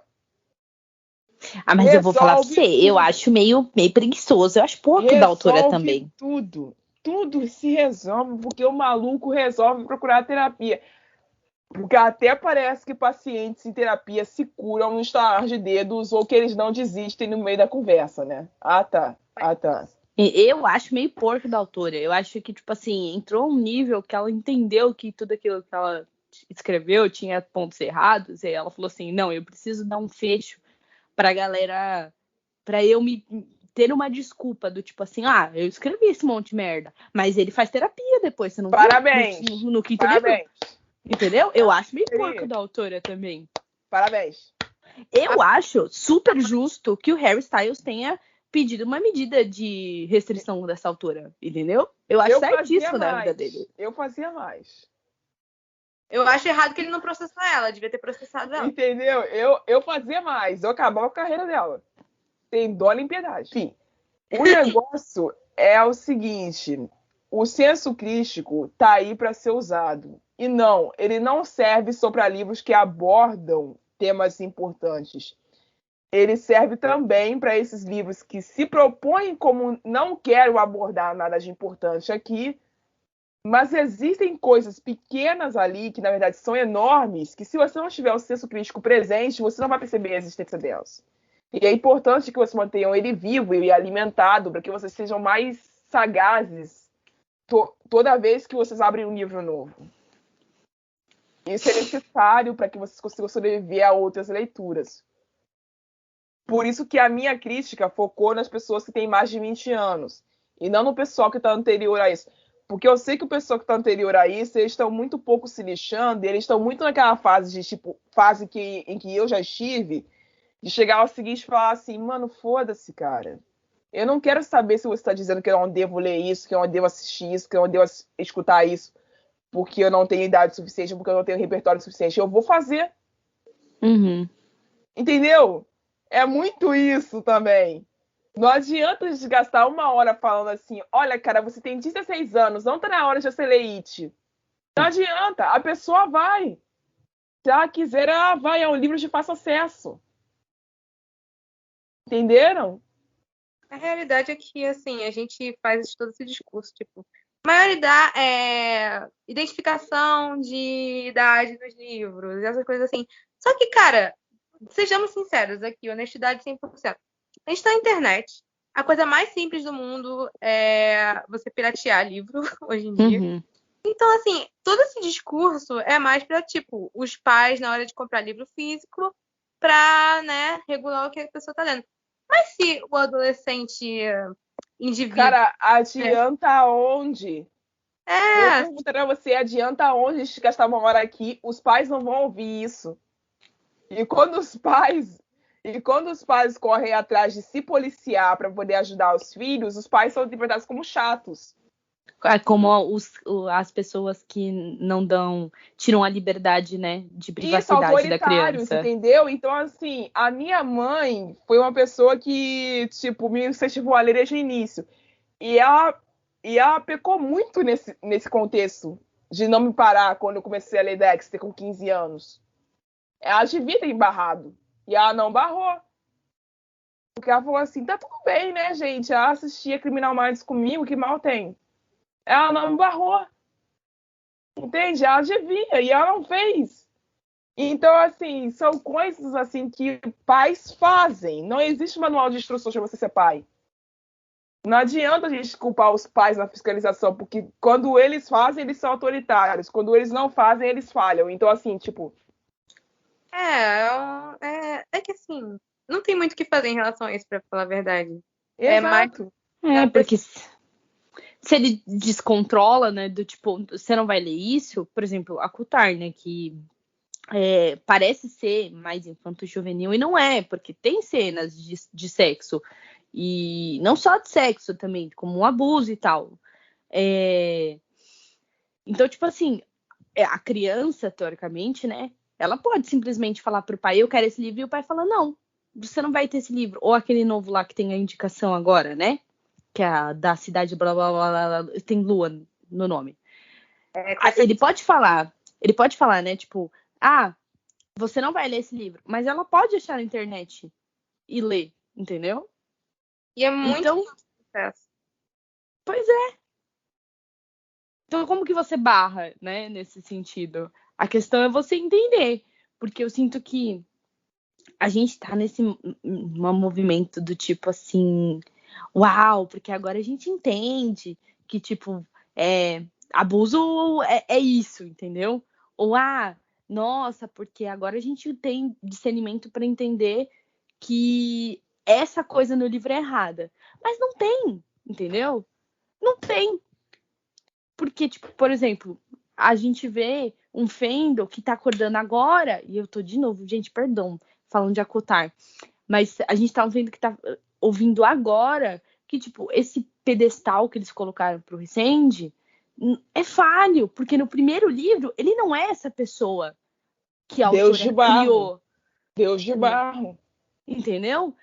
Mas eu vou falar pra você, eu acho meio preguiçoso. Eu acho pouco da autora também. Tudo se resolve porque o maluco resolve procurar terapia. Porque até parece que pacientes em terapia se curam no estalar de dedos ou que eles não desistem no meio da conversa, né? Tá. Eu acho meio porco da autora. Eu acho que, tipo assim, entrou um nível que ela entendeu que tudo aquilo que ela escreveu tinha pontos errados. E aí ela falou assim, não, eu preciso dar um fecho pra galera, pra eu ter uma desculpa do tipo assim, eu escrevi esse monte de merda, mas ele faz terapia depois, você não Parabéns. viu? No quinto livro? Entendeu? Eu acho meio porco da autora também. Parabéns. Eu acho super justo que o Harry Styles tenha pedido uma medida de restrição dessa autora, entendeu? Eu acho certíssimo da vida dele. Eu fazia mais. Eu acho errado que ele não processou ela, devia ter processado ela. Entendeu? Eu fazia mais, eu acabava a carreira dela. Tem dó nem piedade. Enfim, o negócio é o seguinte, o senso crítico tá aí para ser usado. E não, ele não serve só para livros que abordam temas importantes. Ele serve também para esses livros que se propõem como não quero abordar nada de importante aqui, mas existem coisas pequenas ali, que na verdade são enormes, que se você não tiver o senso crítico presente, você não vai perceber a existência delas. E é importante que vocês mantenham ele vivo e alimentado, para que vocês sejam mais sagazes toda vez que vocês abrem um livro novo. Isso é necessário para que vocês consigam sobreviver a outras leituras. Por isso que a minha crítica focou nas pessoas que têm mais de 20 anos. E não no pessoal que está anterior a isso. Porque eu sei que o pessoal que está anterior a isso, eles estão muito pouco se lixando, e eles estão muito naquela fase de, tipo, em que eu já estive, de chegar ao seguinte e falar assim, mano, foda-se, cara. Eu não quero saber se você está dizendo que eu não devo ler isso, que eu não devo assistir isso, que eu não devo escutar isso, porque eu não tenho idade suficiente, porque eu não tenho repertório suficiente. Eu vou fazer. Uhum. Entendeu? É muito isso também. Não adianta a gente gastar 1 hora falando assim, olha, cara, você tem 16 anos, não tá na hora de você ler IT. Não adianta, a pessoa vai. Se ela quiser, ela vai. É um livro de fácil acesso. Entenderam? A realidade é que, assim, a gente faz todo esse discurso, tipo, identificação de idade nos livros, essas coisas assim. Só que, cara, sejamos sinceros aqui, honestidade 100%. A gente tá na internet. A coisa mais simples do mundo é você piratear livro hoje em dia. Uhum. Então, assim, todo esse discurso é mais para, tipo, os pais, na hora de comprar livro físico, para, né, regular o que a pessoa tá lendo. Mas se o adolescente indivíduo... Cara, adianta onde? Eu É, pergunto pra você, adianta onde a gente gastar 1 hora aqui? Os pais não vão ouvir isso. E quando os pais correm atrás de se policiar para poder ajudar os filhos, os pais são interpretados como chatos. Como as pessoas que não tiram a liberdade, né, de Isso, privacidade da autoritários, criança. entendeu? Então, assim, a minha mãe foi uma pessoa que, tipo, me incentivou a ler desde o início. E ela pecou muito nesse contexto de não me parar quando eu comecei a ler Dexter com 15 anos. Ela devia ter embarrado. E ela não barrou. Porque ela falou assim, tá tudo bem, né, gente? Ela assistia Criminal Minds comigo, que mal tem. Ela não me barrou. Entende? Ela devia, e ela não fez. Então, assim, são coisas assim que pais fazem. Não existe manual de instruções para você ser pai. Não adianta a gente culpar os pais na fiscalização, porque quando eles fazem, eles são autoritários. Quando eles não fazem, eles falham. Então, assim, tipo... É que, assim, não tem muito o que fazer em relação a isso, pra falar a verdade. É mais Exato. Porque se ele descontrola, né, do tipo, você não vai ler isso, por exemplo, a Kutar, né, que parece ser mais infanto-juvenil e não é, porque tem cenas de sexo, e não só de sexo também, como um abuso e tal. Então, tipo assim, a criança, teoricamente, né, ela pode simplesmente falar pro pai, eu quero esse livro, e o pai fala, não, você não vai ter esse livro. Ou aquele novo lá que tem a indicação agora, né, que é a da cidade blá blá blá blá, tem Lua no nome. Ele pode falar, né, tipo, você não vai ler esse livro, mas ela pode achar na internet e ler, entendeu? E é muito Então, sucesso. pois é. Então, como que você barra, né, nesse sentido? A questão é você entender, porque eu sinto que a gente tá nesse movimento do tipo assim, uau, porque agora a gente entende que, tipo, abuso é isso, entendeu? Ou, nossa, porque agora a gente tem discernimento para entender que essa coisa no livro é errada. Mas não tem, entendeu? Não tem. Porque, tipo, por exemplo, a gente vê um Fendel que tá acordando agora, e eu tô de novo, gente, perdão, falando de acotar, mas a gente tá vendo que tá ouvindo agora que, tipo, esse pedestal que eles colocaram pro Resende é falho, porque no primeiro livro ele não é essa pessoa que a Deus autora de barro. criou. Deus de barro. Entendeu?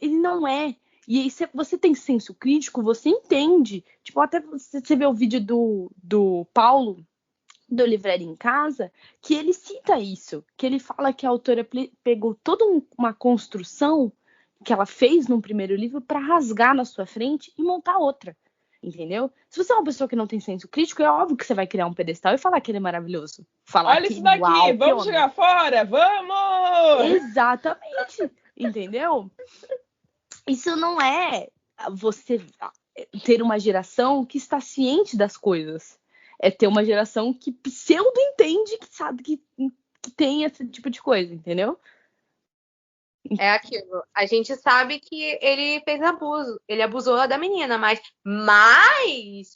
Ele não é. E aí, se você tem senso crítico, você entende. Tipo, até você vê o vídeo do Paulo, do Livraria em Casa, que ele cita isso. Que ele fala que a autora pegou toda uma construção que ela fez no primeiro livro para rasgar na sua frente e montar outra. Entendeu? Se você é uma pessoa que não tem senso crítico, é óbvio que você vai criar um pedestal e falar que ele é maravilhoso. Falar Olha isso daqui, uau, vamos chegar fora, vamos! Exatamente, entendeu? Isso não é você ter uma geração que está ciente das coisas. É ter uma geração que pseudo entende, que sabe que tem esse tipo de coisa, entendeu? É aquilo. A gente sabe que ele fez abuso. Ele abusou da menina, mas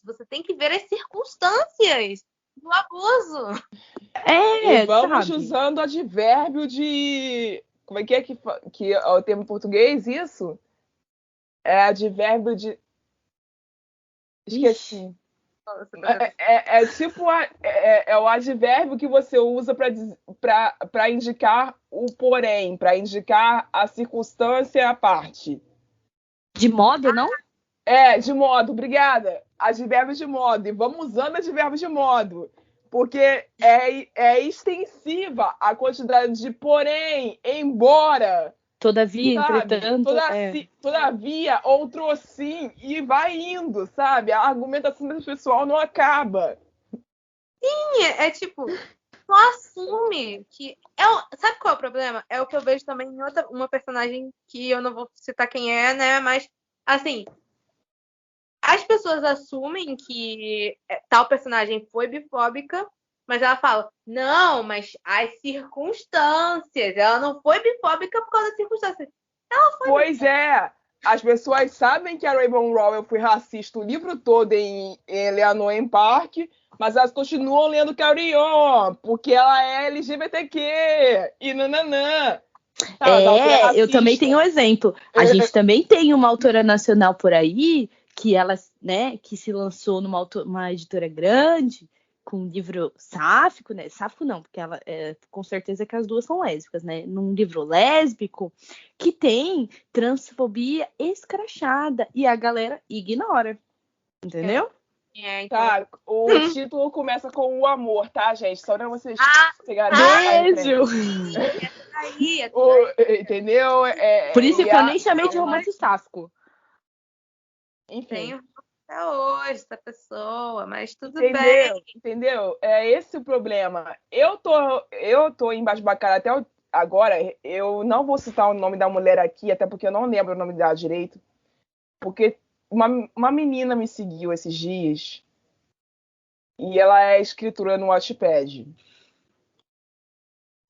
você tem que ver as circunstâncias do abuso. E vamos sabe? usando advérbio de... Como é que é o termo em português, isso? É advérbio de... Esqueci. É tipo o advérbio que você usa para indicar o porém, para indicar a circunstância à parte. De modo, não? De modo, obrigada. Advérbios de modo. E vamos usando advérbios de modo. Porque é extensiva a quantidade de porém, embora, Todavia, sabe? entretanto. Todavia, outro assim, e vai indo, sabe? A argumentação desse pessoal não acaba. Sim, é tipo, só assume que. Sabe qual é o problema? É o que eu vejo também em uma personagem que eu não vou citar quem é, né? Mas, assim, as pessoas assumem que tal personagem foi bifóbica, mas ela fala, não, mas as circunstâncias. Ela não foi bifóbica por causa das circunstâncias. Ela foi Pois é. As pessoas sabem que a Raven Rowell foi racista o livro todo em Eleanor em Park, mas elas continuam lendo Carry On, porque ela é LGBTQ e nananã. Eu também tenho um exemplo. A gente também tem uma autora nacional por aí que ela, né, que se lançou uma editora grande com um livro sáfico, né? Sáfico não, porque ela com certeza que as duas são lésbicas, né? Num livro lésbico que tem transfobia escrachada e a galera ignora, entendeu? então... Tá, o título começa com o amor, tá, gente? Só pra vocês pegarem. Beijo! Entendeu? Por isso que eu nem chamei de romance sáfico. Enfim. Até hoje, essa pessoa, mas tudo bem. Entendeu? É esse o problema. Eu tô embasbacada até agora. Eu não vou citar o nome da mulher aqui, até porque eu não lembro o nome dela direito. Porque uma menina me seguiu esses dias e ela é escritora no Wattpad.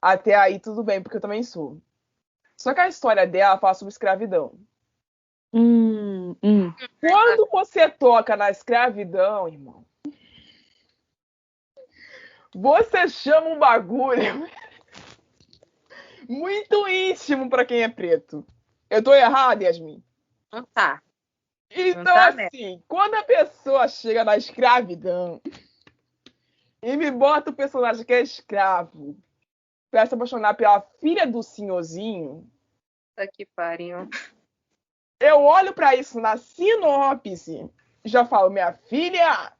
Até aí tudo bem, porque eu também sou. Só que a história dela fala sobre escravidão. Quando você toca na escravidão, irmão, você chama um bagulho muito íntimo pra quem é preto. Eu tô errado, Yasmin? Não tá. Então, assim, quando a pessoa chega na escravidão e me bota o personagem que é escravo pra se apaixonar pela filha do senhorzinho... Puta que pariu. Eu olho pra isso na sinopse e já falo, minha filha,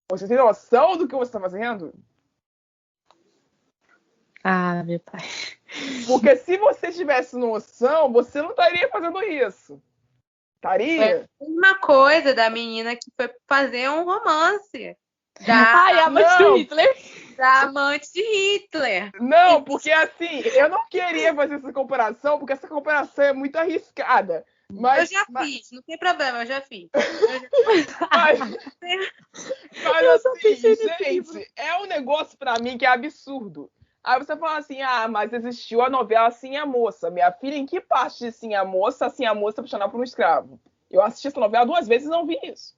você tem noção do que você tá fazendo? Ah, meu pai. Porque se você tivesse noção, você não estaria fazendo isso. Estaria? É a mesma coisa da menina que foi fazer um romance. A amante de Hitler. Da amante de Hitler. Não, porque assim, eu não queria fazer essa comparação, porque essa comparação é muito arriscada. Mas, eu já fiz, não tem problema, eu já fiz. Mas assim, gente, é um negócio pra mim que é absurdo. Aí você fala assim, mas existiu a novela Sim a Moça. Minha filha, em que parte de Sim a Moça é apaixonada por um escravo? Eu assisti essa novela 2 vezes e não vi isso.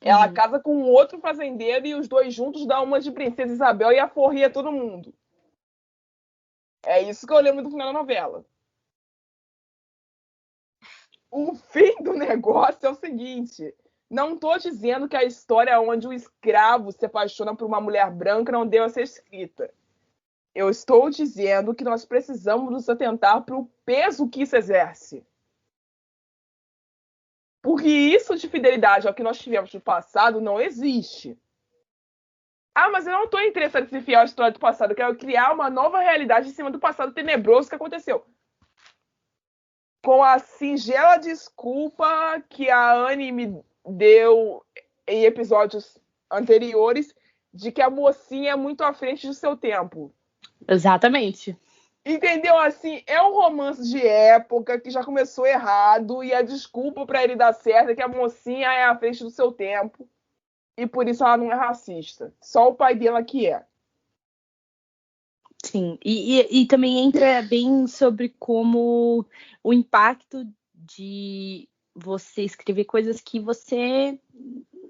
Ela casa com um outro fazendeiro e os dois juntos dão uma de Princesa Isabel e aforria todo mundo. É isso que eu lembro do final da novela. O fim do negócio é o seguinte... Não estou dizendo que a história onde o escravo se apaixona por uma mulher branca não deva ser escrita. Eu estou dizendo que nós precisamos nos atentar para o peso que isso exerce. Porque isso de fidelidade ao que nós tivemos no passado não existe. Mas eu não estou interessado em ser fiel à história do passado. Eu quero criar uma nova realidade em cima do passado tenebroso que aconteceu. Com a singela desculpa que a Anne me deu em episódios anteriores de que a mocinha é muito à frente do seu tempo. Exatamente. Entendeu? Assim, é um romance de época que já começou errado e a desculpa para ele dar certo é que a mocinha é à frente do seu tempo e por isso ela não é racista. Só o pai dela que é. Sim, e também entra bem sobre como o impacto de você escrever coisas que você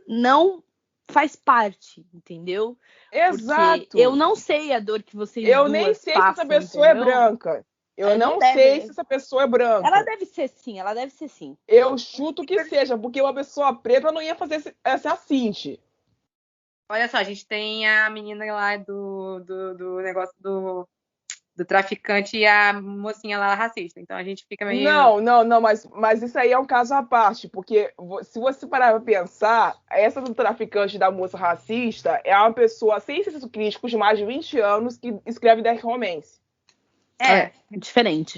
não faz parte, entendeu? Exato. Porque eu não sei a dor que vocês Eu duas nem sei se passam, essa pessoa entendeu? é branca. Eu Não não deve. sei se essa pessoa é branca. Ela deve ser sim, ela deve ser sim. Eu chuto que seja, porque uma pessoa preta não ia fazer essa Cinti. Olha só, a gente tem a menina lá do negócio do traficante e a mocinha lá racista. Então a gente fica meio. Não, mas isso aí é um caso à parte, porque se você parar pra pensar, essa do traficante da moça racista é uma pessoa sem senso crítico de mais de 20 anos que escreve dark romance. Diferente.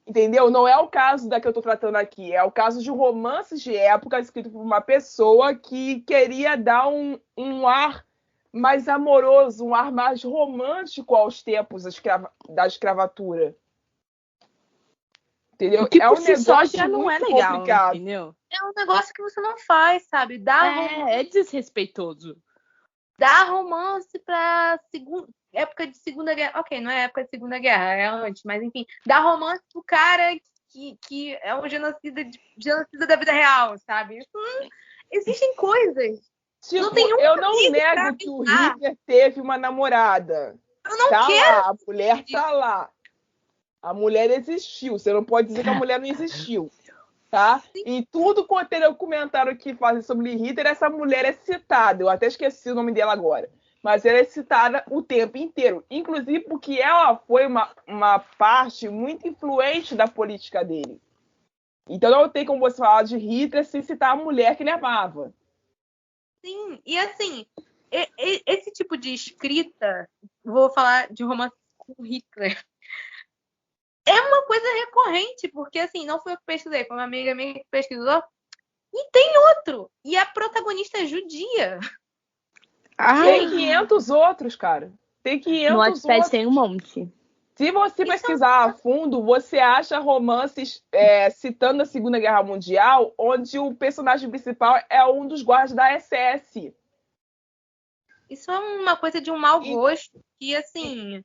Entendeu? Não é o caso da que eu tô tratando aqui, é o caso de romances de época escrito por uma pessoa que queria dar um ar mais amoroso, um ar mais romântico aos tempos da escravatura. Entendeu? O que é por um si só negócio já não é muito legal, complicado. entendeu? É um negócio que você não faz, sabe? É desrespeitoso. Dá romance pra época de Segunda Guerra. Ok, não é época de Segunda Guerra, é antes, mas enfim. Dá romance pro cara que é um genocida da vida real, sabe? Existem coisas. Tipo, Não tem um eu não amigo pra nego que o avisar. Hitler teve uma namorada. Eu não Tá quero. lá, a mulher tá lá. A mulher existiu. Você não pode dizer que a mulher não existiu. Tá? Em tudo quanto é documentário que fazem sobre Hitler, essa mulher é citada. Eu até esqueci o nome dela agora. Mas ela é citada o tempo inteiro. Inclusive porque ela foi uma parte muito influente da política dele. Então não tem como você falar de Hitler sem citar a mulher que ele amava. Sim, e assim, esse tipo de escrita, vou falar de romance com Hitler, é uma coisa recorrente, porque assim, não foi eu que pesquisei, foi uma amiga minha que pesquisou, e tem outro, e a protagonista é judia. Tem 500 outros, cara. Tem 500 No Wattpad outros. tem um monte. Se você pesquisar a fundo, você acha romances citando a Segunda Guerra Mundial, onde o personagem principal é um dos guardas da SS. Isso é uma coisa de um mau gosto, que assim,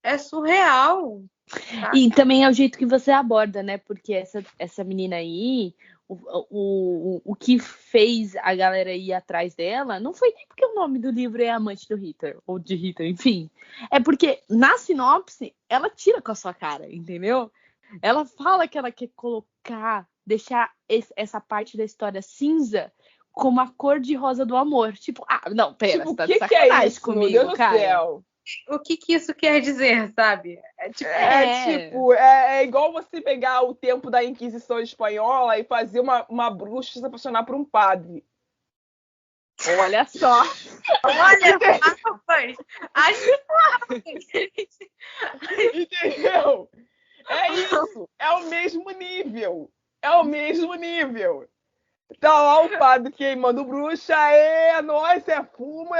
é surreal. Tá? E também é o jeito que você aborda, né? Porque essa menina aí, o que fez a galera ir atrás dela não foi nem porque o nome do livro é Amante do Hitler, ou de Hitler, enfim. É porque na sinopse ela tira com a sua cara, entendeu? Ela fala que ela quer deixar essa parte da história cinza como a cor de rosa do amor. Tipo, não, pera, você tá de sacanagem é isso, comigo, meu Deus cara. do céu. O que isso quer dizer, sabe? É igual você pegar o tempo da Inquisição Espanhola e fazer uma bruxa se apaixonar por um padre. Olha só. Olha, entendeu? É isso. É o mesmo nível. Tá lá o padre queimando bruxa, nós, é fumo,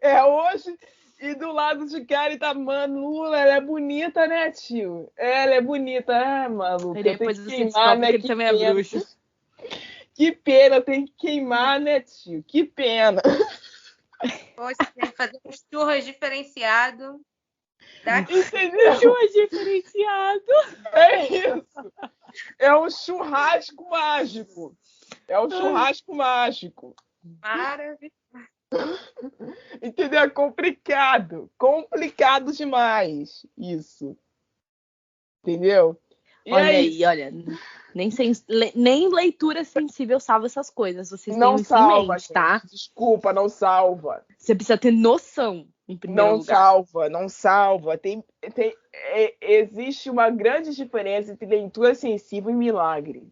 é hoje. E do lado de cá ele tá, Lula, ela é bonita, né, tio? Ela é bonita, maluco. E depois você queimar, descobre né? que ele também é bruxo. Que pena, tem que queimar, né, tio? Que pena. Poxa, tem que fazer um churras diferenciado. Entendeu? Churras diferenciado. É isso. É um churrasco mágico. Maravilhoso. Entendeu? É complicado. Complicado demais. Isso. Entendeu? E olha. Nem leitura sensível salva essas coisas. Vocês não têm isso salva, em mente, gente. tá? Desculpa, não salva. Você precisa ter noção, em primeiro lugar. Não salva. Existe uma grande diferença entre leitura sensível e milagre.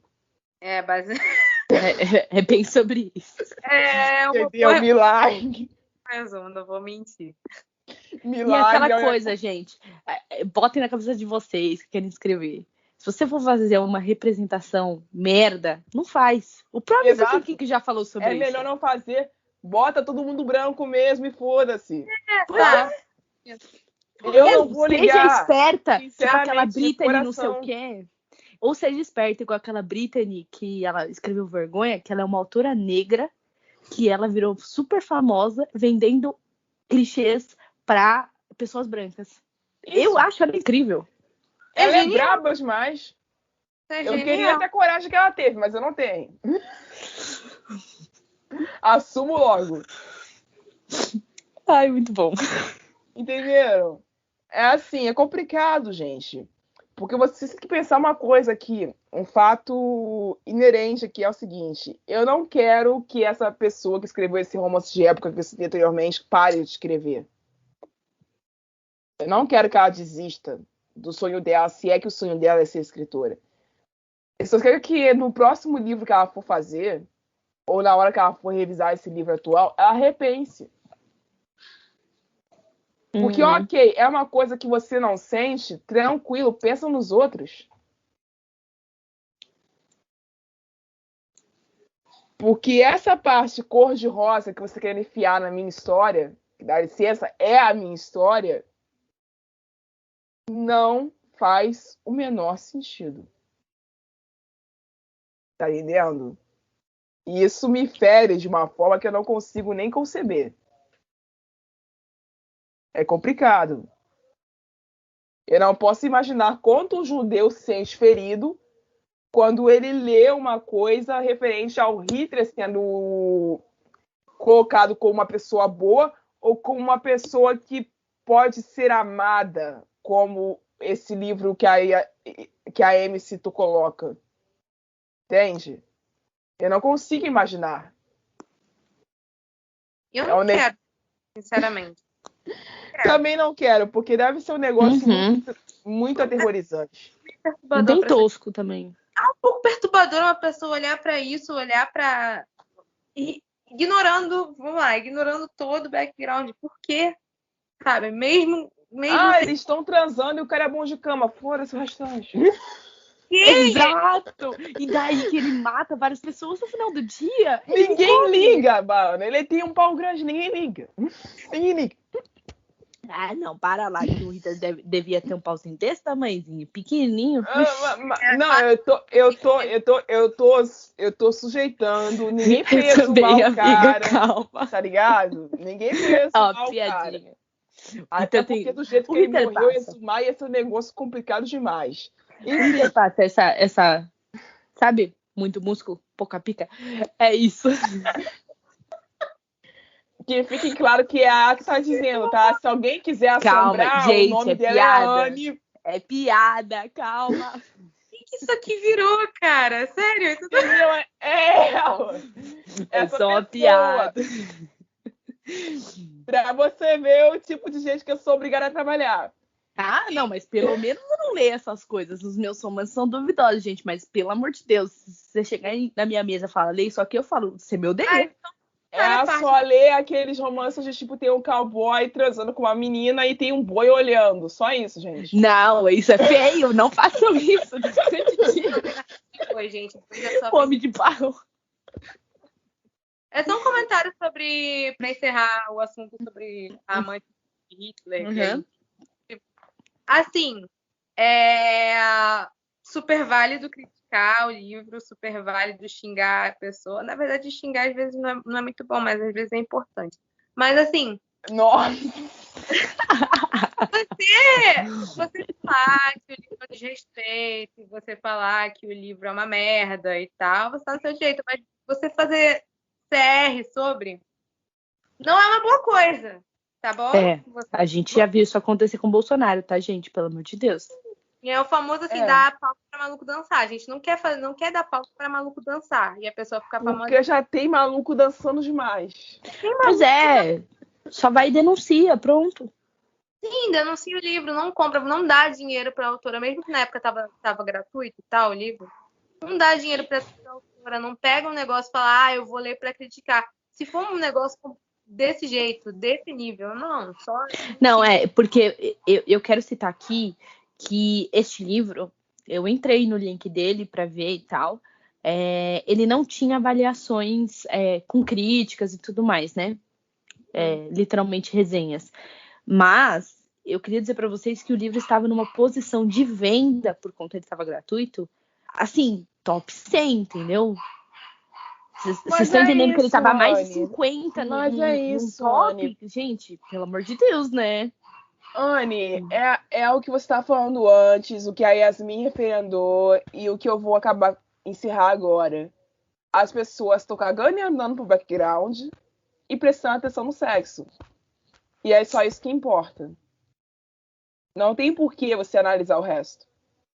É bem sobre isso. Entendeu? Milagre. Resumo, não vou mentir. Milagre. E aquela coisa, gente, botem na cabeça de vocês que querem escrever. Se você for fazer uma representação merda, não faz. O próprio Stephen King já falou sobre isso. É melhor não fazer. Bota todo mundo branco mesmo e foda-se. Eu não vou ligar. Seja esperta com aquela Brittany não sei o quê. Ou seja esperta com aquela Brittany que ela escreveu Vergonha, que ela é uma autora negra, que ela virou super famosa vendendo clichês para pessoas brancas. Isso. Eu acho ela incrível. Ela é genial. braba demais. É Eu genial. queria ter a coragem que ela teve, mas eu não tenho. Assumo logo. Ai, muito bom. Entenderam? É assim, é complicado, gente. Porque você tem que pensar uma coisa aqui, um fato inerente aqui é o seguinte: eu não quero que essa pessoa que escreveu esse romance de época que eu citei anteriormente pare de escrever. Eu não quero que ela desista do sonho dela, se é que o sonho dela é ser escritora. Eu só quero que no próximo livro que ela for fazer, ou na hora que ela for revisar esse livro atual, ela repense. Porque, ok, é uma coisa que você não sente, tranquilo, pensa nos outros. Porque essa parte cor-de-rosa que você quer enfiar na minha história, que dá licença, é a minha história, não faz o menor sentido. Tá entendendo? E isso me fere de uma forma que eu não consigo nem conceber. É complicado. Eu não posso imaginar quanto um judeu se sente ferido quando ele lê uma coisa referente ao Hitler sendo colocado como uma pessoa boa ou como uma pessoa que pode ser amada, como esse livro que a MC tu coloca. Entende? Eu não consigo imaginar. Eu não quero, sinceramente. Também não quero, porque deve ser um negócio muito aterrorizante. Bem tosco também. É um pouco perturbador uma pessoa olhar pra isso, olhar pra... ignorando todo o background. Por quê? Sabe? Mesmo eles estão transando e o cara é bom de cama. Foda-se o restante. Exato! E daí que ele mata várias pessoas no final do dia. Ninguém liga, mano. Ele tem um pau grande, ninguém liga. Ninguém liga. Ah, não, para lá, que o Hitler devia ter um pauzinho desse tamanhozinho, pequenininho. Não, eu tô sujeitando. Ninguém pensa também, mal, amiga, cara. calma. Tá ligado? Ninguém pensa mal, piadinha. Cara. Até Então, porque do jeito que ele morreu, exumar ia ser um negócio complicado demais. Enfim. Passa essa, sabe? Muito músculo, pouca pica. É isso. Que fique claro que é a que tá dizendo, tá? Se alguém quiser assombrar, gente, o nome dela piada. é Anne. É piada, calma. O que isso aqui virou, cara? Sério? Isso Entendeu? É só uma piada. Pra você ver o tipo de gente que eu sou obrigada a trabalhar. Ah, não, mas pelo menos eu não leio essas coisas. Os meus romances são duvidosos, gente. Mas, pelo amor de Deus, se você chegar na minha mesa e falar, leia isso aqui, eu falo, você me odeia. Só ler aqueles romances de tipo, tem um cowboy transando com uma menina e tem um boi olhando. Só isso, gente. Não, isso é feio. Não façam isso. Oi, gente. Homem de barro. É só um comentário sobre, pra encerrar o assunto sobre a amante de Hitler. Uhum. Assim, é super válido criticar o livro, super válido xingar a pessoa. Na verdade, xingar às vezes não é muito bom, mas às vezes é importante. Mas assim... Nossa! Você falar que o livro é desrespeito, você falar que o livro é uma merda e tal, você tá do seu jeito. Mas você fazer CR sobre não é uma boa coisa, tá bom? A gente já viu isso acontecer com o Bolsonaro, tá, gente? Pelo amor de Deus. E é o famoso assim, dar pauta pra maluco dançar. A gente não quer dar pauta pra maluco dançar. E a pessoa fica famosa. Porque já tem maluco dançando demais. Pois é. Só vai e denuncia, pronto. Sim, denuncia o livro, não compra, não dá dinheiro pra autora, mesmo que na época tava gratuito e tal, o livro. Não dá dinheiro pra autora, não pega um negócio e fala, eu vou ler pra criticar. Se for um negócio desse jeito, desse nível, não, só... Não, porque eu quero citar aqui que este livro, eu entrei no link dele pra ver e tal, ele não tinha avaliações com críticas e tudo mais, né? Literalmente resenhas. Mas eu queria dizer para vocês que o livro estava numa posição de venda, por conta de estava gratuito, assim, top 100, entendeu? Vocês estão entendendo que ele estava mais de 50 no top? Anne. Gente, pelo amor de Deus, né? Anne, é o que você estava falando antes, o que a Yasmin referendou e o que eu vou acabar encerrar agora. As pessoas estão cagando e andando pro background e prestando atenção no sexo. E é só isso que importa. Não tem por que você analisar o resto.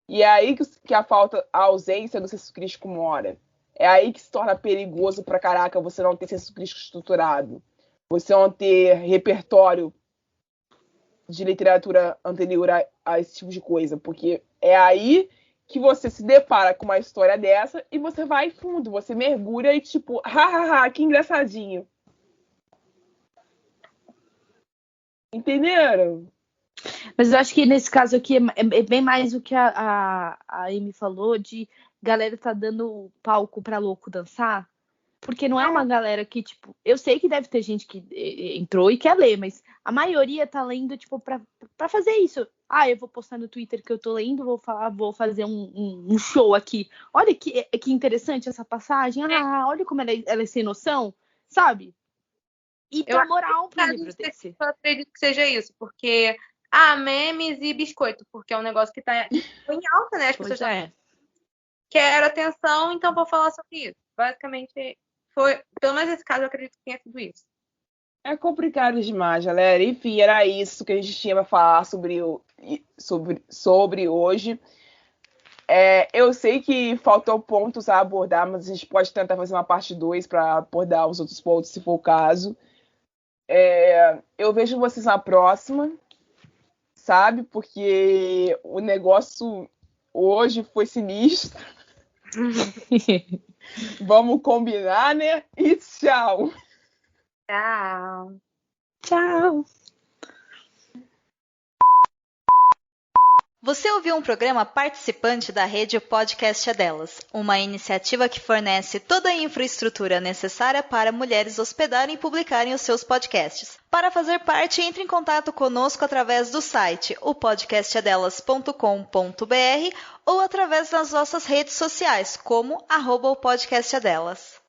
E é aí que a ausência do senso crítico mora. É aí que se torna perigoso pra caraca você não ter senso crítico estruturado. Você não ter repertório de literatura anterior a esse tipo de coisa. Porque é aí que você se depara com uma história dessa e você vai fundo, você mergulha e tipo, hahaha, que engraçadinho. Entenderam? Mas eu acho que nesse caso aqui é bem mais o que a Amy falou de galera tá dando palco pra louco dançar. Porque não é uma galera que, tipo... Eu sei que deve ter gente que entrou e quer ler, mas a maioria tá lendo, tipo, pra fazer isso. Ah, eu vou postar no Twitter que eu tô lendo, vou fazer um show aqui. Olha que interessante essa passagem. Ah, olha como ela é sem noção, sabe? E dá moral pro livro desse. Eu acredito que seja isso, porque... memes e biscoito, porque é um negócio que tá em alta, né? As pessoas querem atenção, então vou falar sobre isso. Basicamente, foi... Pelo menos nesse caso, eu acredito que tenha sido isso. É complicado demais, galera. Enfim, era isso que a gente tinha pra falar sobre hoje. Eu sei que faltou pontos a abordar, mas a gente pode tentar fazer uma parte 2 para abordar os outros pontos, se for o caso. Eu vejo vocês na próxima, sabe? Porque o negócio hoje foi sinistro. Vamos combinar, né? E tchau! Tchau! Tchau! Você ouviu um programa participante da rede Podcast é Delas, uma iniciativa que fornece toda a infraestrutura necessária para mulheres hospedarem e publicarem os seus podcasts. Para fazer parte, entre em contato conosco através do site opodcastadelas.com.br ou através das nossas redes sociais, como @opodcastadelas.